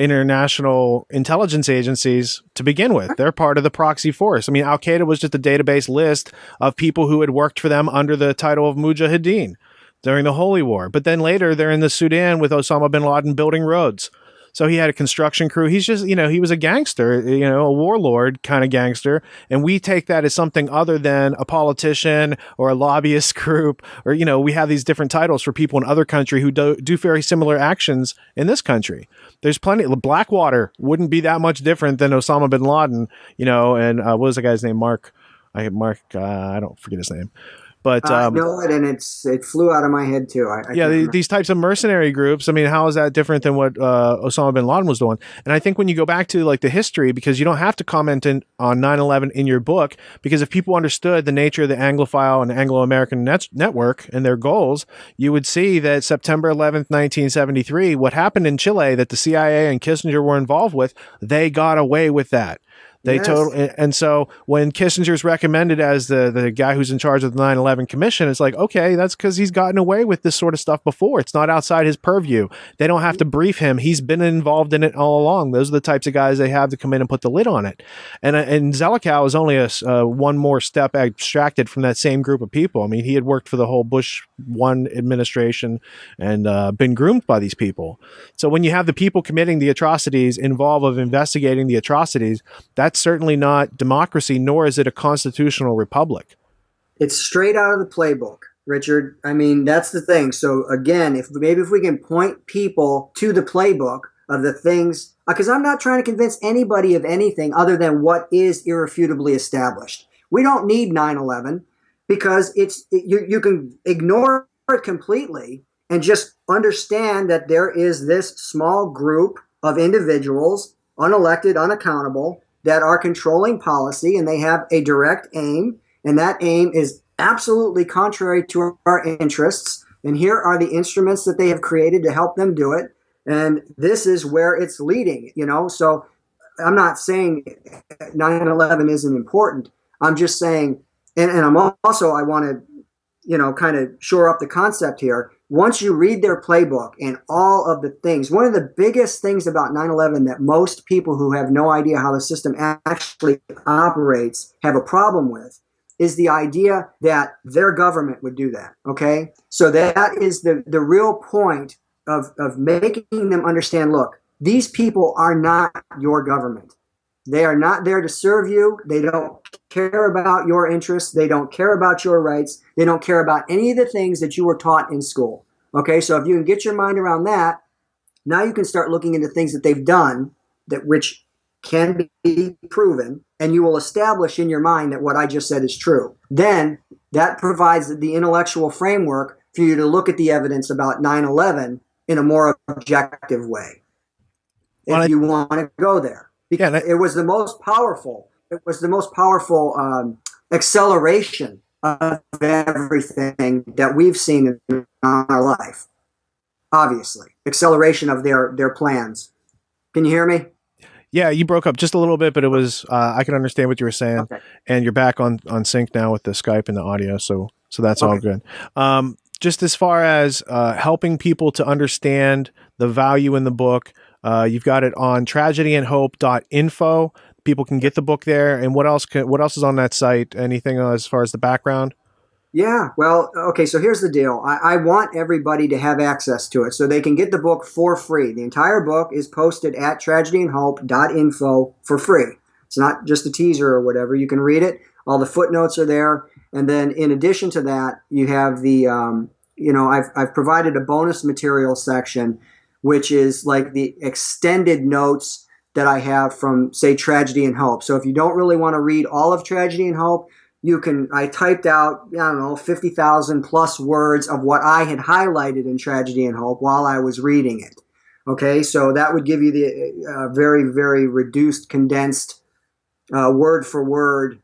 international intelligence agencies to begin with. They're part of the proxy force. I mean, Al-Qaeda was just a database list of people who had worked for them under the title of Mujahideen during the Holy War. But then later they're in the Sudan with Osama bin Laden building roads. So he had a construction crew. He's just, he was a gangster, a warlord kind of gangster. And we take that as something other than a politician or a lobbyist group, or, we have these different titles for people in other countries who do very similar actions in this country. There's plenty. Blackwater wouldn't be that much different than Osama bin Laden, and what was the guy's name? I don't forget his name. But I know it, and it flew out of my head too. These types of mercenary groups. I mean, how is that different than what Osama bin Laden was doing? And I think when you go back to like the history, because you don't have to comment on 9/11 in your book, because if people understood the nature of the Anglophile and Anglo-American network and their goals, you would see that September 11th, 1973, what happened in Chile that the CIA and Kissinger were involved with, they got away with that. And so when Kissinger's recommended as the guy who's in charge of the 9/11 Commission, it's like, okay, that's because he's gotten away with this sort of stuff before. It's not outside his purview. They don't have to brief him. He's been involved in it all along. Those are the types of guys they have to come in and put the lid on it. And Zelikow is only one more step abstracted from that same group of people. I mean, he had worked for the whole Bush 1 administration and been groomed by these people. So when you have the people committing the atrocities involved of investigating the atrocities, that's certainly not democracy, nor is it a constitutional republic. It's straight out of the playbook, Richard. I mean, that's the thing. So again, if we can point people to the playbook of the things, because I'm not trying to convince anybody of anything other than what is irrefutably established. We don't need 9/11 because you can ignore it completely and just understand that there is this small group of individuals, unelected, unaccountable, that are controlling policy, and they have a direct aim, and that aim is absolutely contrary to our interests. And here are the instruments that they have created to help them do it. And this is where it's leading, So I'm not saying 9/11 isn't important. I'm just saying, and I'm also, I want to, kind of shore up the concept here. Once you read their playbook and all of the things, one of the biggest things about 9/11 that most people who have no idea how the system actually operates have a problem with is the idea that their government would do that, okay? So that is the real point of making them understand, look, these people are not your government. They are not there to serve you. They don't care about your interests. They don't care about your rights. They don't care about any of the things that you were taught in school. Okay, so if you can get your mind around that, now you can start looking into things that they've done which can be proven, and you will establish in your mind that what I just said is true. Then that provides the intellectual framework for you to look at the evidence about 9/11 in a more objective way, if you want to go there. Because it was the most powerful. It was the most powerful acceleration of everything that we've seen in our life. Obviously, acceleration of their plans. Can you hear me? Yeah, you broke up just a little bit, but it was I could understand what you were saying. Okay. And you're back on sync now with the Skype and the audio, so that's all good. Just as far as helping people to understand the value in the book. You've got it on tragedyandhope.info. People can get the book there. And what else is on that site? Anything as far as the background? Yeah, well, okay, so here's the deal. I want everybody to have access to it so they can get the book for free. The entire book is posted at tragedyandhope.info for free. It's not just a teaser or whatever. You can read it. All the footnotes are there. And then in addition to that, you have the, I've provided a bonus material section, which is like the extended notes that I have from, say, Tragedy and Hope. So if you don't really want to read all of Tragedy and Hope, I typed out, 50,000 plus words of what I had highlighted in Tragedy and Hope while I was reading it. Okay, so that would give you the very, very reduced, condensed, word for word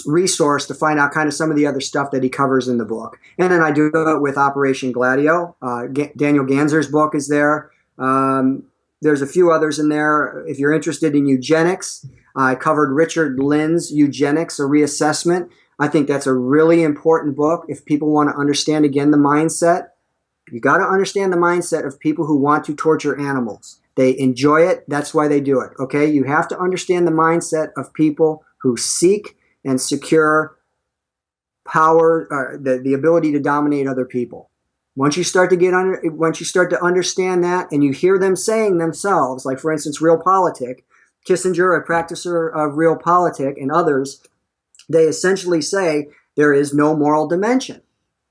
resource to find out kind of some of the other stuff that he covers in the book. And then I do it with Operation Gladio. Daniel Ganzer's book is there. There's a few others in there. If you're interested in eugenics, I covered Richard Lynn's Eugenics, a Reassessment. I think that's a really important book if people want to understand, again, the mindset You got to understand the mindset of people who want to torture animals. They enjoy it. That's why they do it. Okay. You have to understand the mindset of people who seek and secure power, the ability to dominate other people. Once you start to understand that, and you hear them saying themselves, like for instance, Realpolitik, Kissinger, a practicer of Realpolitik, and others, they essentially say there is no moral dimension.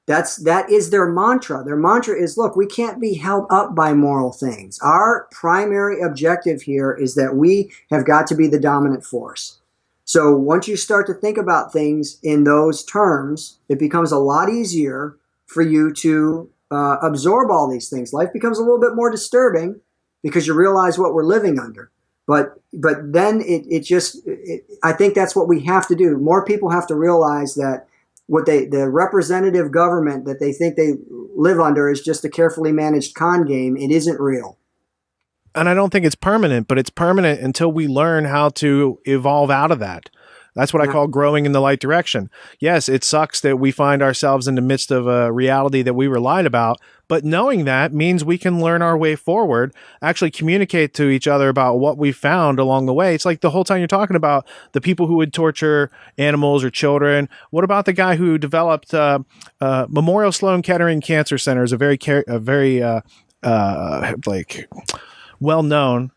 That is their mantra. Their mantra is, look, we can't be held up by moral things. Our primary objective here is that we have got to be the dominant force. So once you start to think about things in those terms, it becomes a lot easier for you to absorb all these things. Life becomes a little bit more disturbing because you realize what we're living under. But then I think that's what we have to do. More people have to realize that the representative government that they think they live under is just a carefully managed con game. It isn't real. And I don't think it's permanent, but it's permanent until we learn how to evolve out of that. That's what I call growing in the right direction. Yes, it sucks that we find ourselves in the midst of a reality that we were lied about, but knowing that means we can learn our way forward, actually communicate to each other about what we found along the way. It's like the whole time you're talking about the people who would torture animals or children. What about the guy who developed Memorial Sloan Kettering Cancer Center is a very well-known,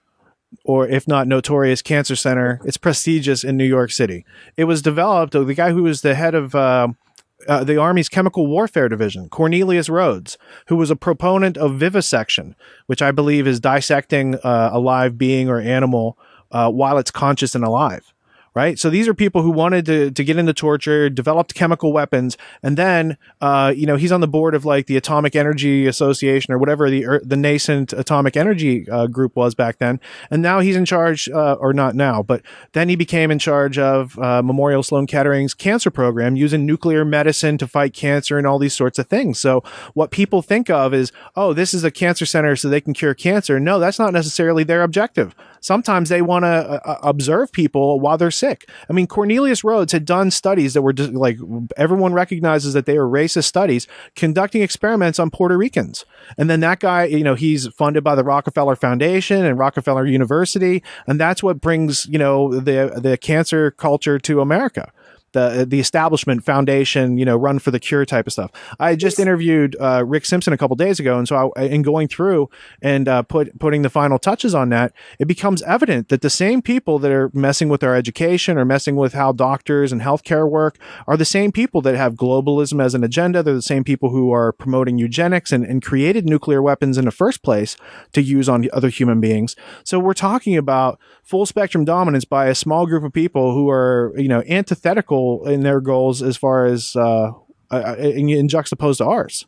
or if not notorious, cancer center. It's prestigious in New York City. It was developed, the guy who was the head of the Army's Chemical Warfare Division, Cornelius Rhodes, who was a proponent of vivisection, which I believe is dissecting a live being or animal while it's conscious and alive. Right. So these are people who wanted to get into torture, developed chemical weapons. And then, he's on the board of like the Atomic Energy Association or whatever the nascent atomic energy group was back then. And now he's in charge, or not now, but then he became in charge of Memorial Sloan Kettering's cancer program, using nuclear medicine to fight cancer and all these sorts of things. So what people think of is, oh, this is a cancer center so they can cure cancer. No, that's not necessarily their objective. Sometimes they want to observe people while they're sick. I mean, Cornelius Rhodes had done studies that were just like, everyone recognizes that they were racist studies, conducting experiments on Puerto Ricans. And then that guy, he's funded by the Rockefeller Foundation and Rockefeller University. And that's what brings, the cancer culture to America. The establishment foundation, run for the cure type of stuff. I just interviewed Rick Simpson a couple days ago. And so in going through and putting the final touches on that, it becomes evident that the same people that are messing with our education or messing with how doctors and healthcare work are the same people that have globalism as an agenda. They're the same people who are promoting eugenics and created nuclear weapons in the first place to use on other human beings. So we're talking about full spectrum dominance by a small group of people who are, antithetical in their goals as far as in juxtaposed to ours.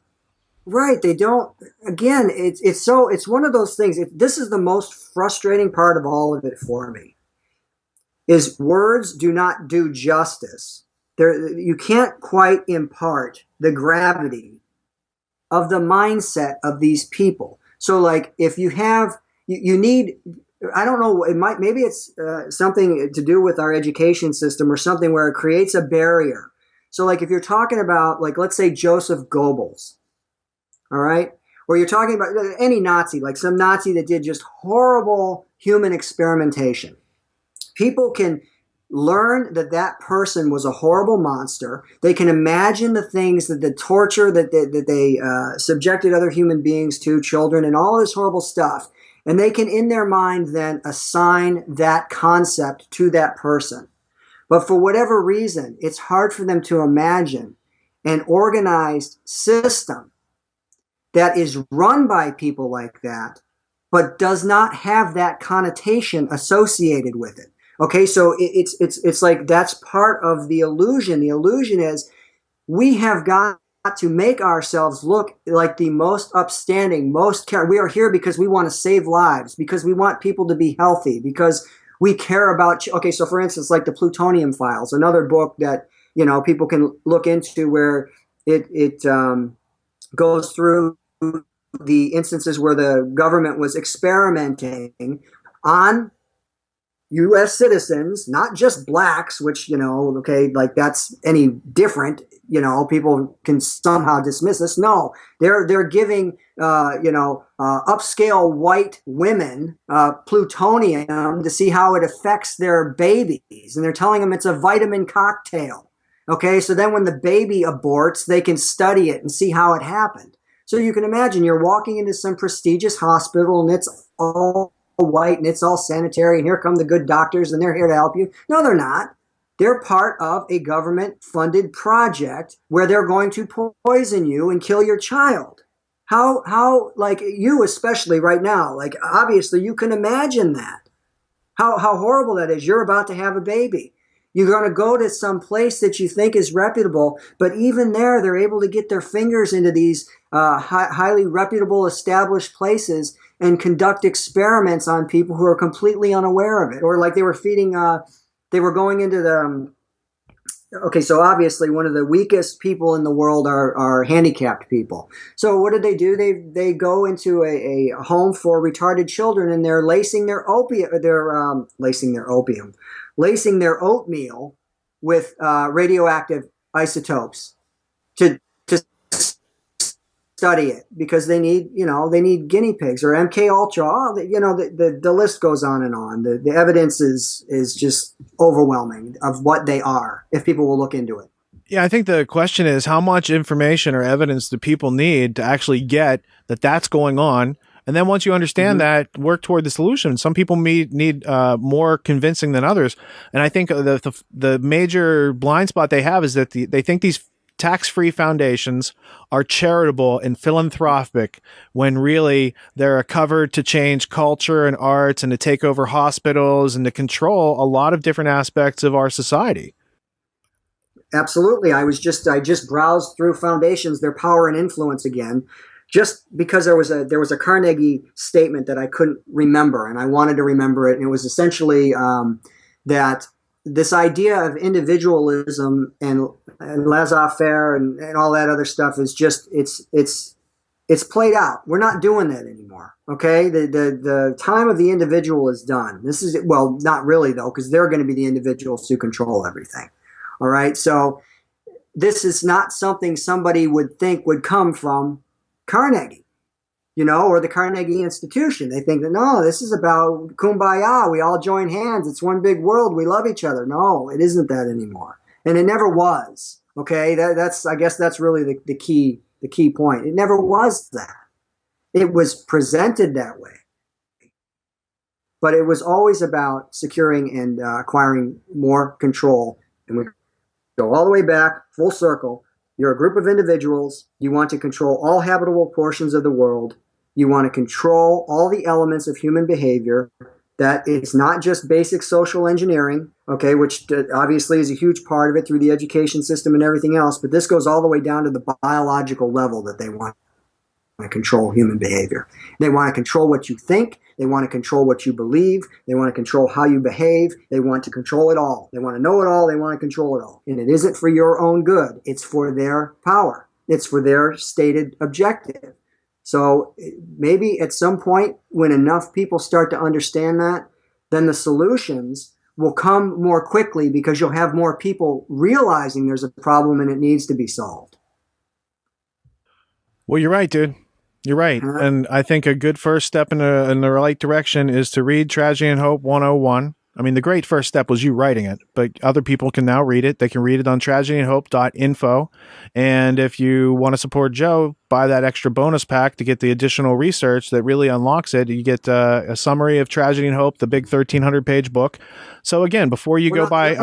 Right. They don't. Again, it's one of those things. This is the most frustrating part of all of it for me. Is words do not do justice. You can't quite impart the gravity of the mindset of these people. So, like, if you have, you need. I don't know. Maybe it's something to do with our education system or something where it creates a barrier. So, like, if you're talking about, like, let's say Joseph Goebbels, all right, or you're talking about any Nazi, like some Nazi that did just horrible human experimentation, people can learn that person was a horrible monster. They can imagine the things the torture that they subjected other human beings to, children, and all this horrible stuff. And they can, in their mind, then assign that concept to that person. But for whatever reason, it's hard for them to imagine an organized system that is run by people like that, but does not have that connotation associated with it. Okay, so it's like that's part of the illusion. The illusion is we have got to make ourselves look like the most upstanding, we are here because we want to save lives, because we want people to be healthy, because we care about, okay, so for instance, like the Plutonium Files, another book that, people can look into where it goes through the instances where the government was experimenting on U.S. citizens, not just blacks, which, okay, like that's any different, people can somehow dismiss this. No, they're giving, upscale white women plutonium to see how it affects their babies. And they're telling them it's a vitamin cocktail. Okay, so then when the baby aborts, they can study it and see how it happened. So you can imagine you're walking into some prestigious hospital and it's all white and it's all sanitary, and here come the good doctors and they're here to help you. No, they're not. They're part of a government-funded project where they're going to poison you and kill your child. How like you especially right now, like obviously you can imagine that. How horrible that is. You're about to have a baby. You're going to go to some place that you think is reputable, but even there, they're able to get their fingers into these highly reputable, established places and conduct experiments on people who are completely unaware of it. Or like they were feeding, they were going into the, okay, so obviously one of the weakest people in the world are handicapped people. So what did they do? They go into a home for retarded children, and they're lacing their oatmeal with radioactive isotopes to study it, because they need guinea pigs or MK Ultra. The list goes on and on. The evidence is just overwhelming of what they are, if people will look into it. Yeah, I think the question is, how much information or evidence do people need to actually get that that's going on? And then once you understand that, work toward the solution. Some people need more convincing than others. And I think the major blind spot they have is that they think these tax-free foundations are charitable and philanthropic, when really they're a cover to change culture and arts and to take over hospitals and to control a lot of different aspects of our society. Absolutely. I just browsed through foundations, their power and influence again, just because there was a Carnegie statement that I couldn't remember, and I wanted to remember it. And it was essentially that this idea of individualism and laissez-faire and all that other stuff is just it's played out. We're not doing that anymore. Okay, the time of the individual is done. This is, well, not really though, because they're going to be the individuals who control everything. All right, so this is not something somebody would think would come from Carnegie, or the Carnegie Institution. They think that, no, this is about kumbaya. We all join hands. It's one big world. We love each other. No, it isn't that anymore. And it never was. Okay. I guess that's really the key point. It never was that. It was presented that way, but it was always about securing and acquiring more control. And we go all the way back, full circle. You're a group of individuals. You want to control all habitable portions of the world. You want to control all the elements of human behavior. That it's not just basic social engineering, okay, which obviously is a huge part of it through the education system and everything else, but this goes all the way down to the biological level that they want to control human behavior. They want to control what you think. They want to control what you believe. They want to control how you behave. They want to control it all. They want to know it all. They want to control it all. And it isn't for your own good. It's for their power. It's for their stated objective. So maybe at some point when enough people start to understand that, then the solutions will come more quickly, because you'll have more people realizing there's a problem and it needs to be solved. Well, you're right, dude. You're right. And I think a good first step in the right direction is to read Tragedy and Hope 101. I mean, the great first step was you writing it, but other people can now read it. They can read it on tragedyandhope.info. And if you want to support Joe, buy that extra bonus pack to get the additional research that really unlocks it. You get a summary of Tragedy and Hope, the big 1,300-page book. So again, before you go buy...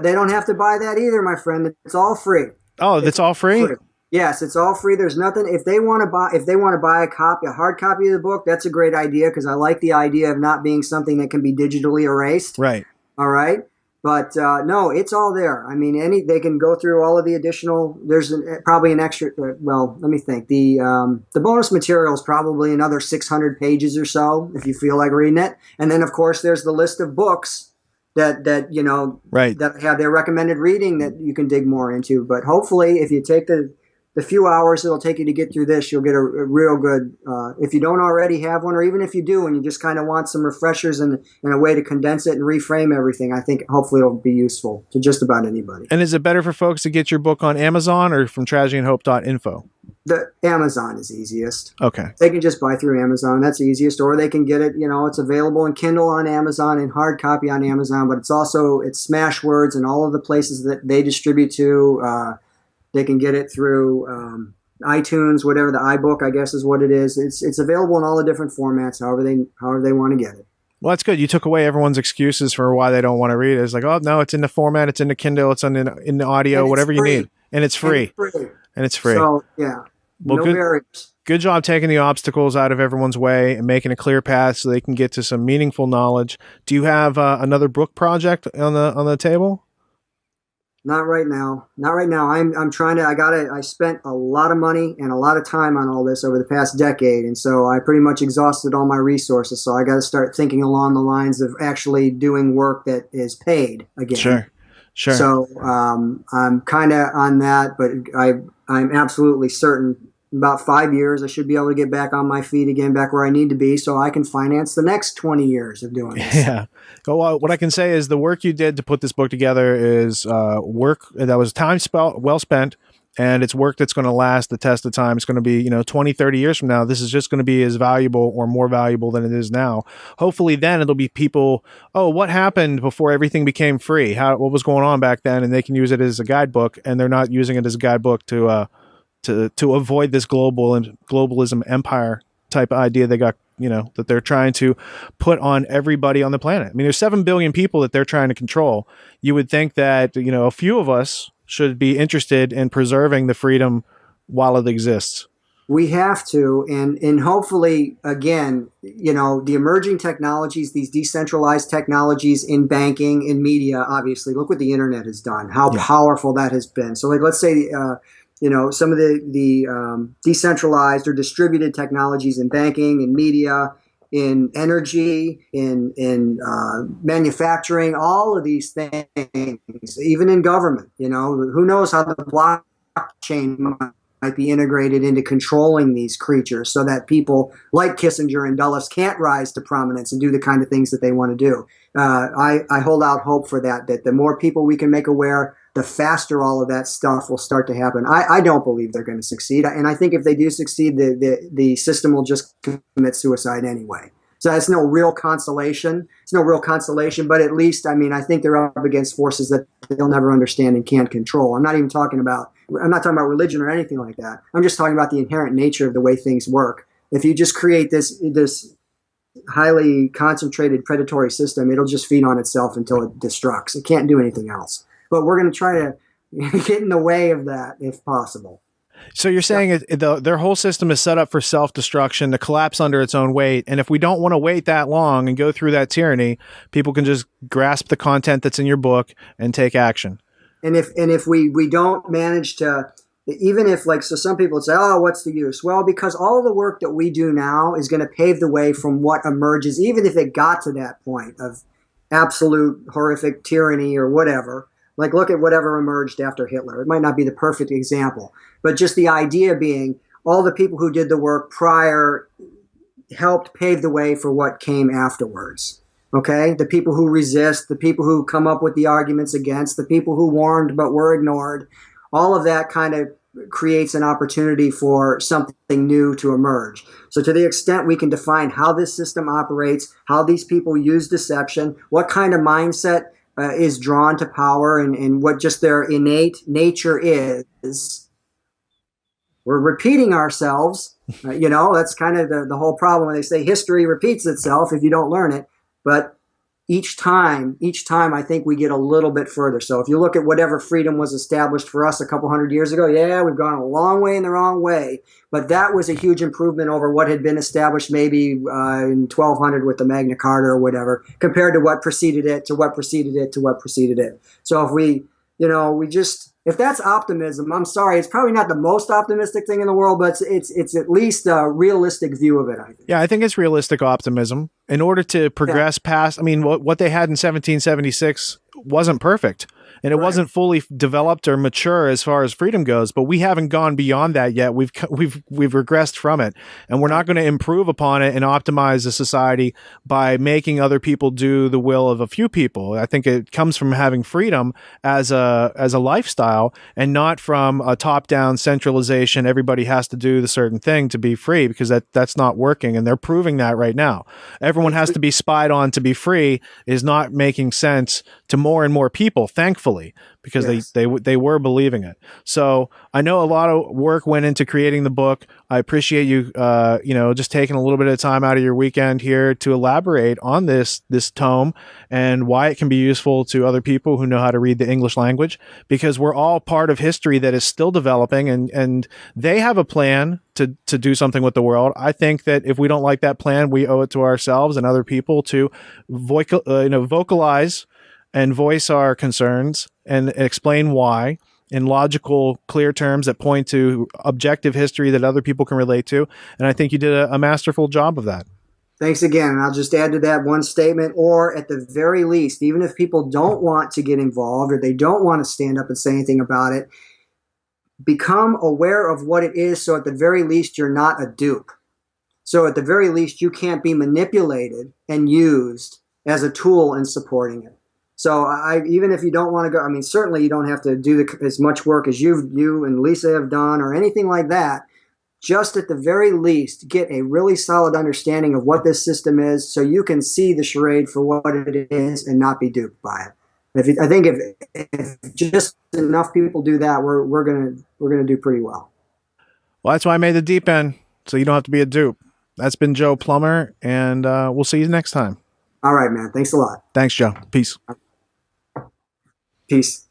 They don't have to buy that either, my friend. It's all free. Oh, it's all free? Yes, it's all free. There's nothing. If they want to buy a hard copy of the book, that's a great idea, because I like the idea of not being something that can be digitally erased. Right. All right. But no, it's all there. I mean, they can go through all of the additional. There's probably an extra. Well, let me think. The bonus material is probably another 600 pages or so, if you feel like reading it. And then, of course, there's the list of books that right, that have their recommended reading that you can dig more into. But hopefully, if you take the the few hours it'll take you to get through this, you'll get a real good, if you don't already have one, or even if you do and you just kind of want some refreshers and a way to condense it and reframe everything, I think hopefully it'll be useful to just about anybody. And is it better for folks to get your book on Amazon or from tragedyandhope.info? The Amazon is easiest. Okay. They can just buy through Amazon. That's easiest. Or they can get it, it's available in Kindle on Amazon and hard copy on Amazon, but it's Smashwords and all of the places that they distribute to. They can get it through iTunes, whatever, the iBook, I guess is what it is. It's available in all the different formats, however they want to get it. Well, that's good. You took away everyone's excuses for why they don't want to read it. It's like, oh, no, it's in the format, it's in the Kindle, it's in the audio, whatever you need. And it's free. And it's free. So, yeah. Well, no barriers. Good job taking the obstacles out of everyone's way and making a clear path so they can get to some meaningful knowledge. Do you have another book project on the table? Not right now. I'm trying to. I spent a lot of money and a lot of time on all this over the past decade, and so I pretty much exhausted all my resources. So I got to start thinking along the lines of actually doing work that is paid again. Sure. So I'm kind of on that, but I'm absolutely certain in about 5 years I should be able to get back on my feet again, back where I need to be, so I can finance the next 20 years of doing this. Yeah. Well, what I can say is the work you did to put this book together is work that was time well spent, and it's work that's going to last the test of time. It's going to be, 20, 30 years from now, this is just going to be as valuable or more valuable than it is now. Hopefully then it'll be people, what happened before everything became free? What was going on back then? And they can use it as a guidebook, and they're not using it as a guidebook to avoid this globalism empire type idea they got, that they're trying to put on everybody on the planet. I mean, there's 7 billion people that they're trying to control. You would think that, a few of us should be interested in preserving the freedom while it exists. We have to, and hopefully, again, the emerging technologies, these decentralized technologies in banking, in media, obviously, look what the internet has done, how powerful that has been. So, like, let's say, some of the decentralized or distributed technologies in banking, in media, in energy, in manufacturing, all of these things, even in government, who knows how the blockchain might be integrated into controlling these creatures so that people like Kissinger and Dulles can't rise to prominence and do the kind of things that they want to do. I hold out hope for that the more people we can make aware, the faster all of that stuff will start to happen. I don't believe they're going to succeed. And I think if they do succeed, the system will just commit suicide anyway. So that's no real consolation. It's no real consolation, but at least, I think they're up against forces that they'll never understand and can't control. I'm not talking about religion or anything like that. I'm just talking about the inherent nature of the way things work. If you just create this highly concentrated predatory system, it'll just feed on itself until it destructs. It can't do anything else. But we're going to try to get in the way of that if possible. So you're saying their whole system is set up for self-destruction, to collapse under its own weight. And if we don't want to wait that long and go through that tyranny, people can just grasp the content that's in your book and take action. And if we don't manage to, even if so some people say, what's the use? Well, because all the work that we do now is going to pave the way from what emerges, even if it got to that point of absolute horrific tyranny or whatever. Like, look at whatever emerged after Hitler. It might not be the perfect example, but just the idea being all the people who did the work prior helped pave the way for what came afterwards. Okay? The people who resist, the people who come up with the arguments against, the people who warned but were ignored, all of that kind of creates an opportunity for something new to emerge. So to the extent we can define how this system operates, how these people use deception, what kind of mindset is drawn to power, and what just their innate nature is. We're repeating ourselves. That's kind of the whole problem when they say history repeats itself if you don't learn it. But each time, I think we get a little bit further. So if you look at whatever freedom was established for us a couple hundred years ago, we've gone a long way in the wrong way. But that was a huge improvement over what had been established maybe in 1200 with the Magna Carta or whatever, compared to what preceded it, to what preceded it, to what preceded it. So if we if that's optimism, I'm sorry, it's probably not the most optimistic thing in the world, but it's at least a realistic view of it, I think. Yeah, I think it's realistic optimism. In order to progress past, what they had in 1776 wasn't perfect. and it wasn't fully developed or mature as far as freedom goes, but we haven't gone beyond that yet. We've regressed from it, and we're not going to improve upon it and optimize the society by making other people do the will of a few people. I think it comes from having freedom as a lifestyle, and not from a top-down centralization. Everybody has to do the certain thing to be free, because that's not working, and they're proving that right now. Everyone has to be spied on to be free is not making sense to more and more people, thankfully, because they were believing it. So I know a lot of work went into creating the book. I appreciate you, just taking a little bit of time out of your weekend here to elaborate on this tome and why it can be useful to other people who know how to read the English language, because we're all part of history that is still developing, and they have a plan to do something with the world. I think that if we don't like that plan, we owe it to ourselves and other people to vocalize and voice our concerns and explain why in logical, clear terms that point to objective history that other people can relate to. And I think you did a masterful job of that. Thanks again. And I'll just add to that one statement, or at the very least, even if people don't want to get involved or they don't want to stand up and say anything about it, become aware of what it is, so at the very least you're not a dupe. So at the very least you can't be manipulated and used as a tool in supporting it. So even if you don't want to go, I mean, certainly you don't have to do as much work as you and Lisa have done or anything like that. Just at the very least, get a really solid understanding of what this system is, so you can see the charade for what it is and not be duped by it. I think if just enough people do that, we're gonna do pretty well. Well, that's why I made the deep end, so you don't have to be a dupe. That's been Joe Plummer, and we'll see you next time. All right, man. Thanks a lot. Thanks, Joe. Peace. Peace.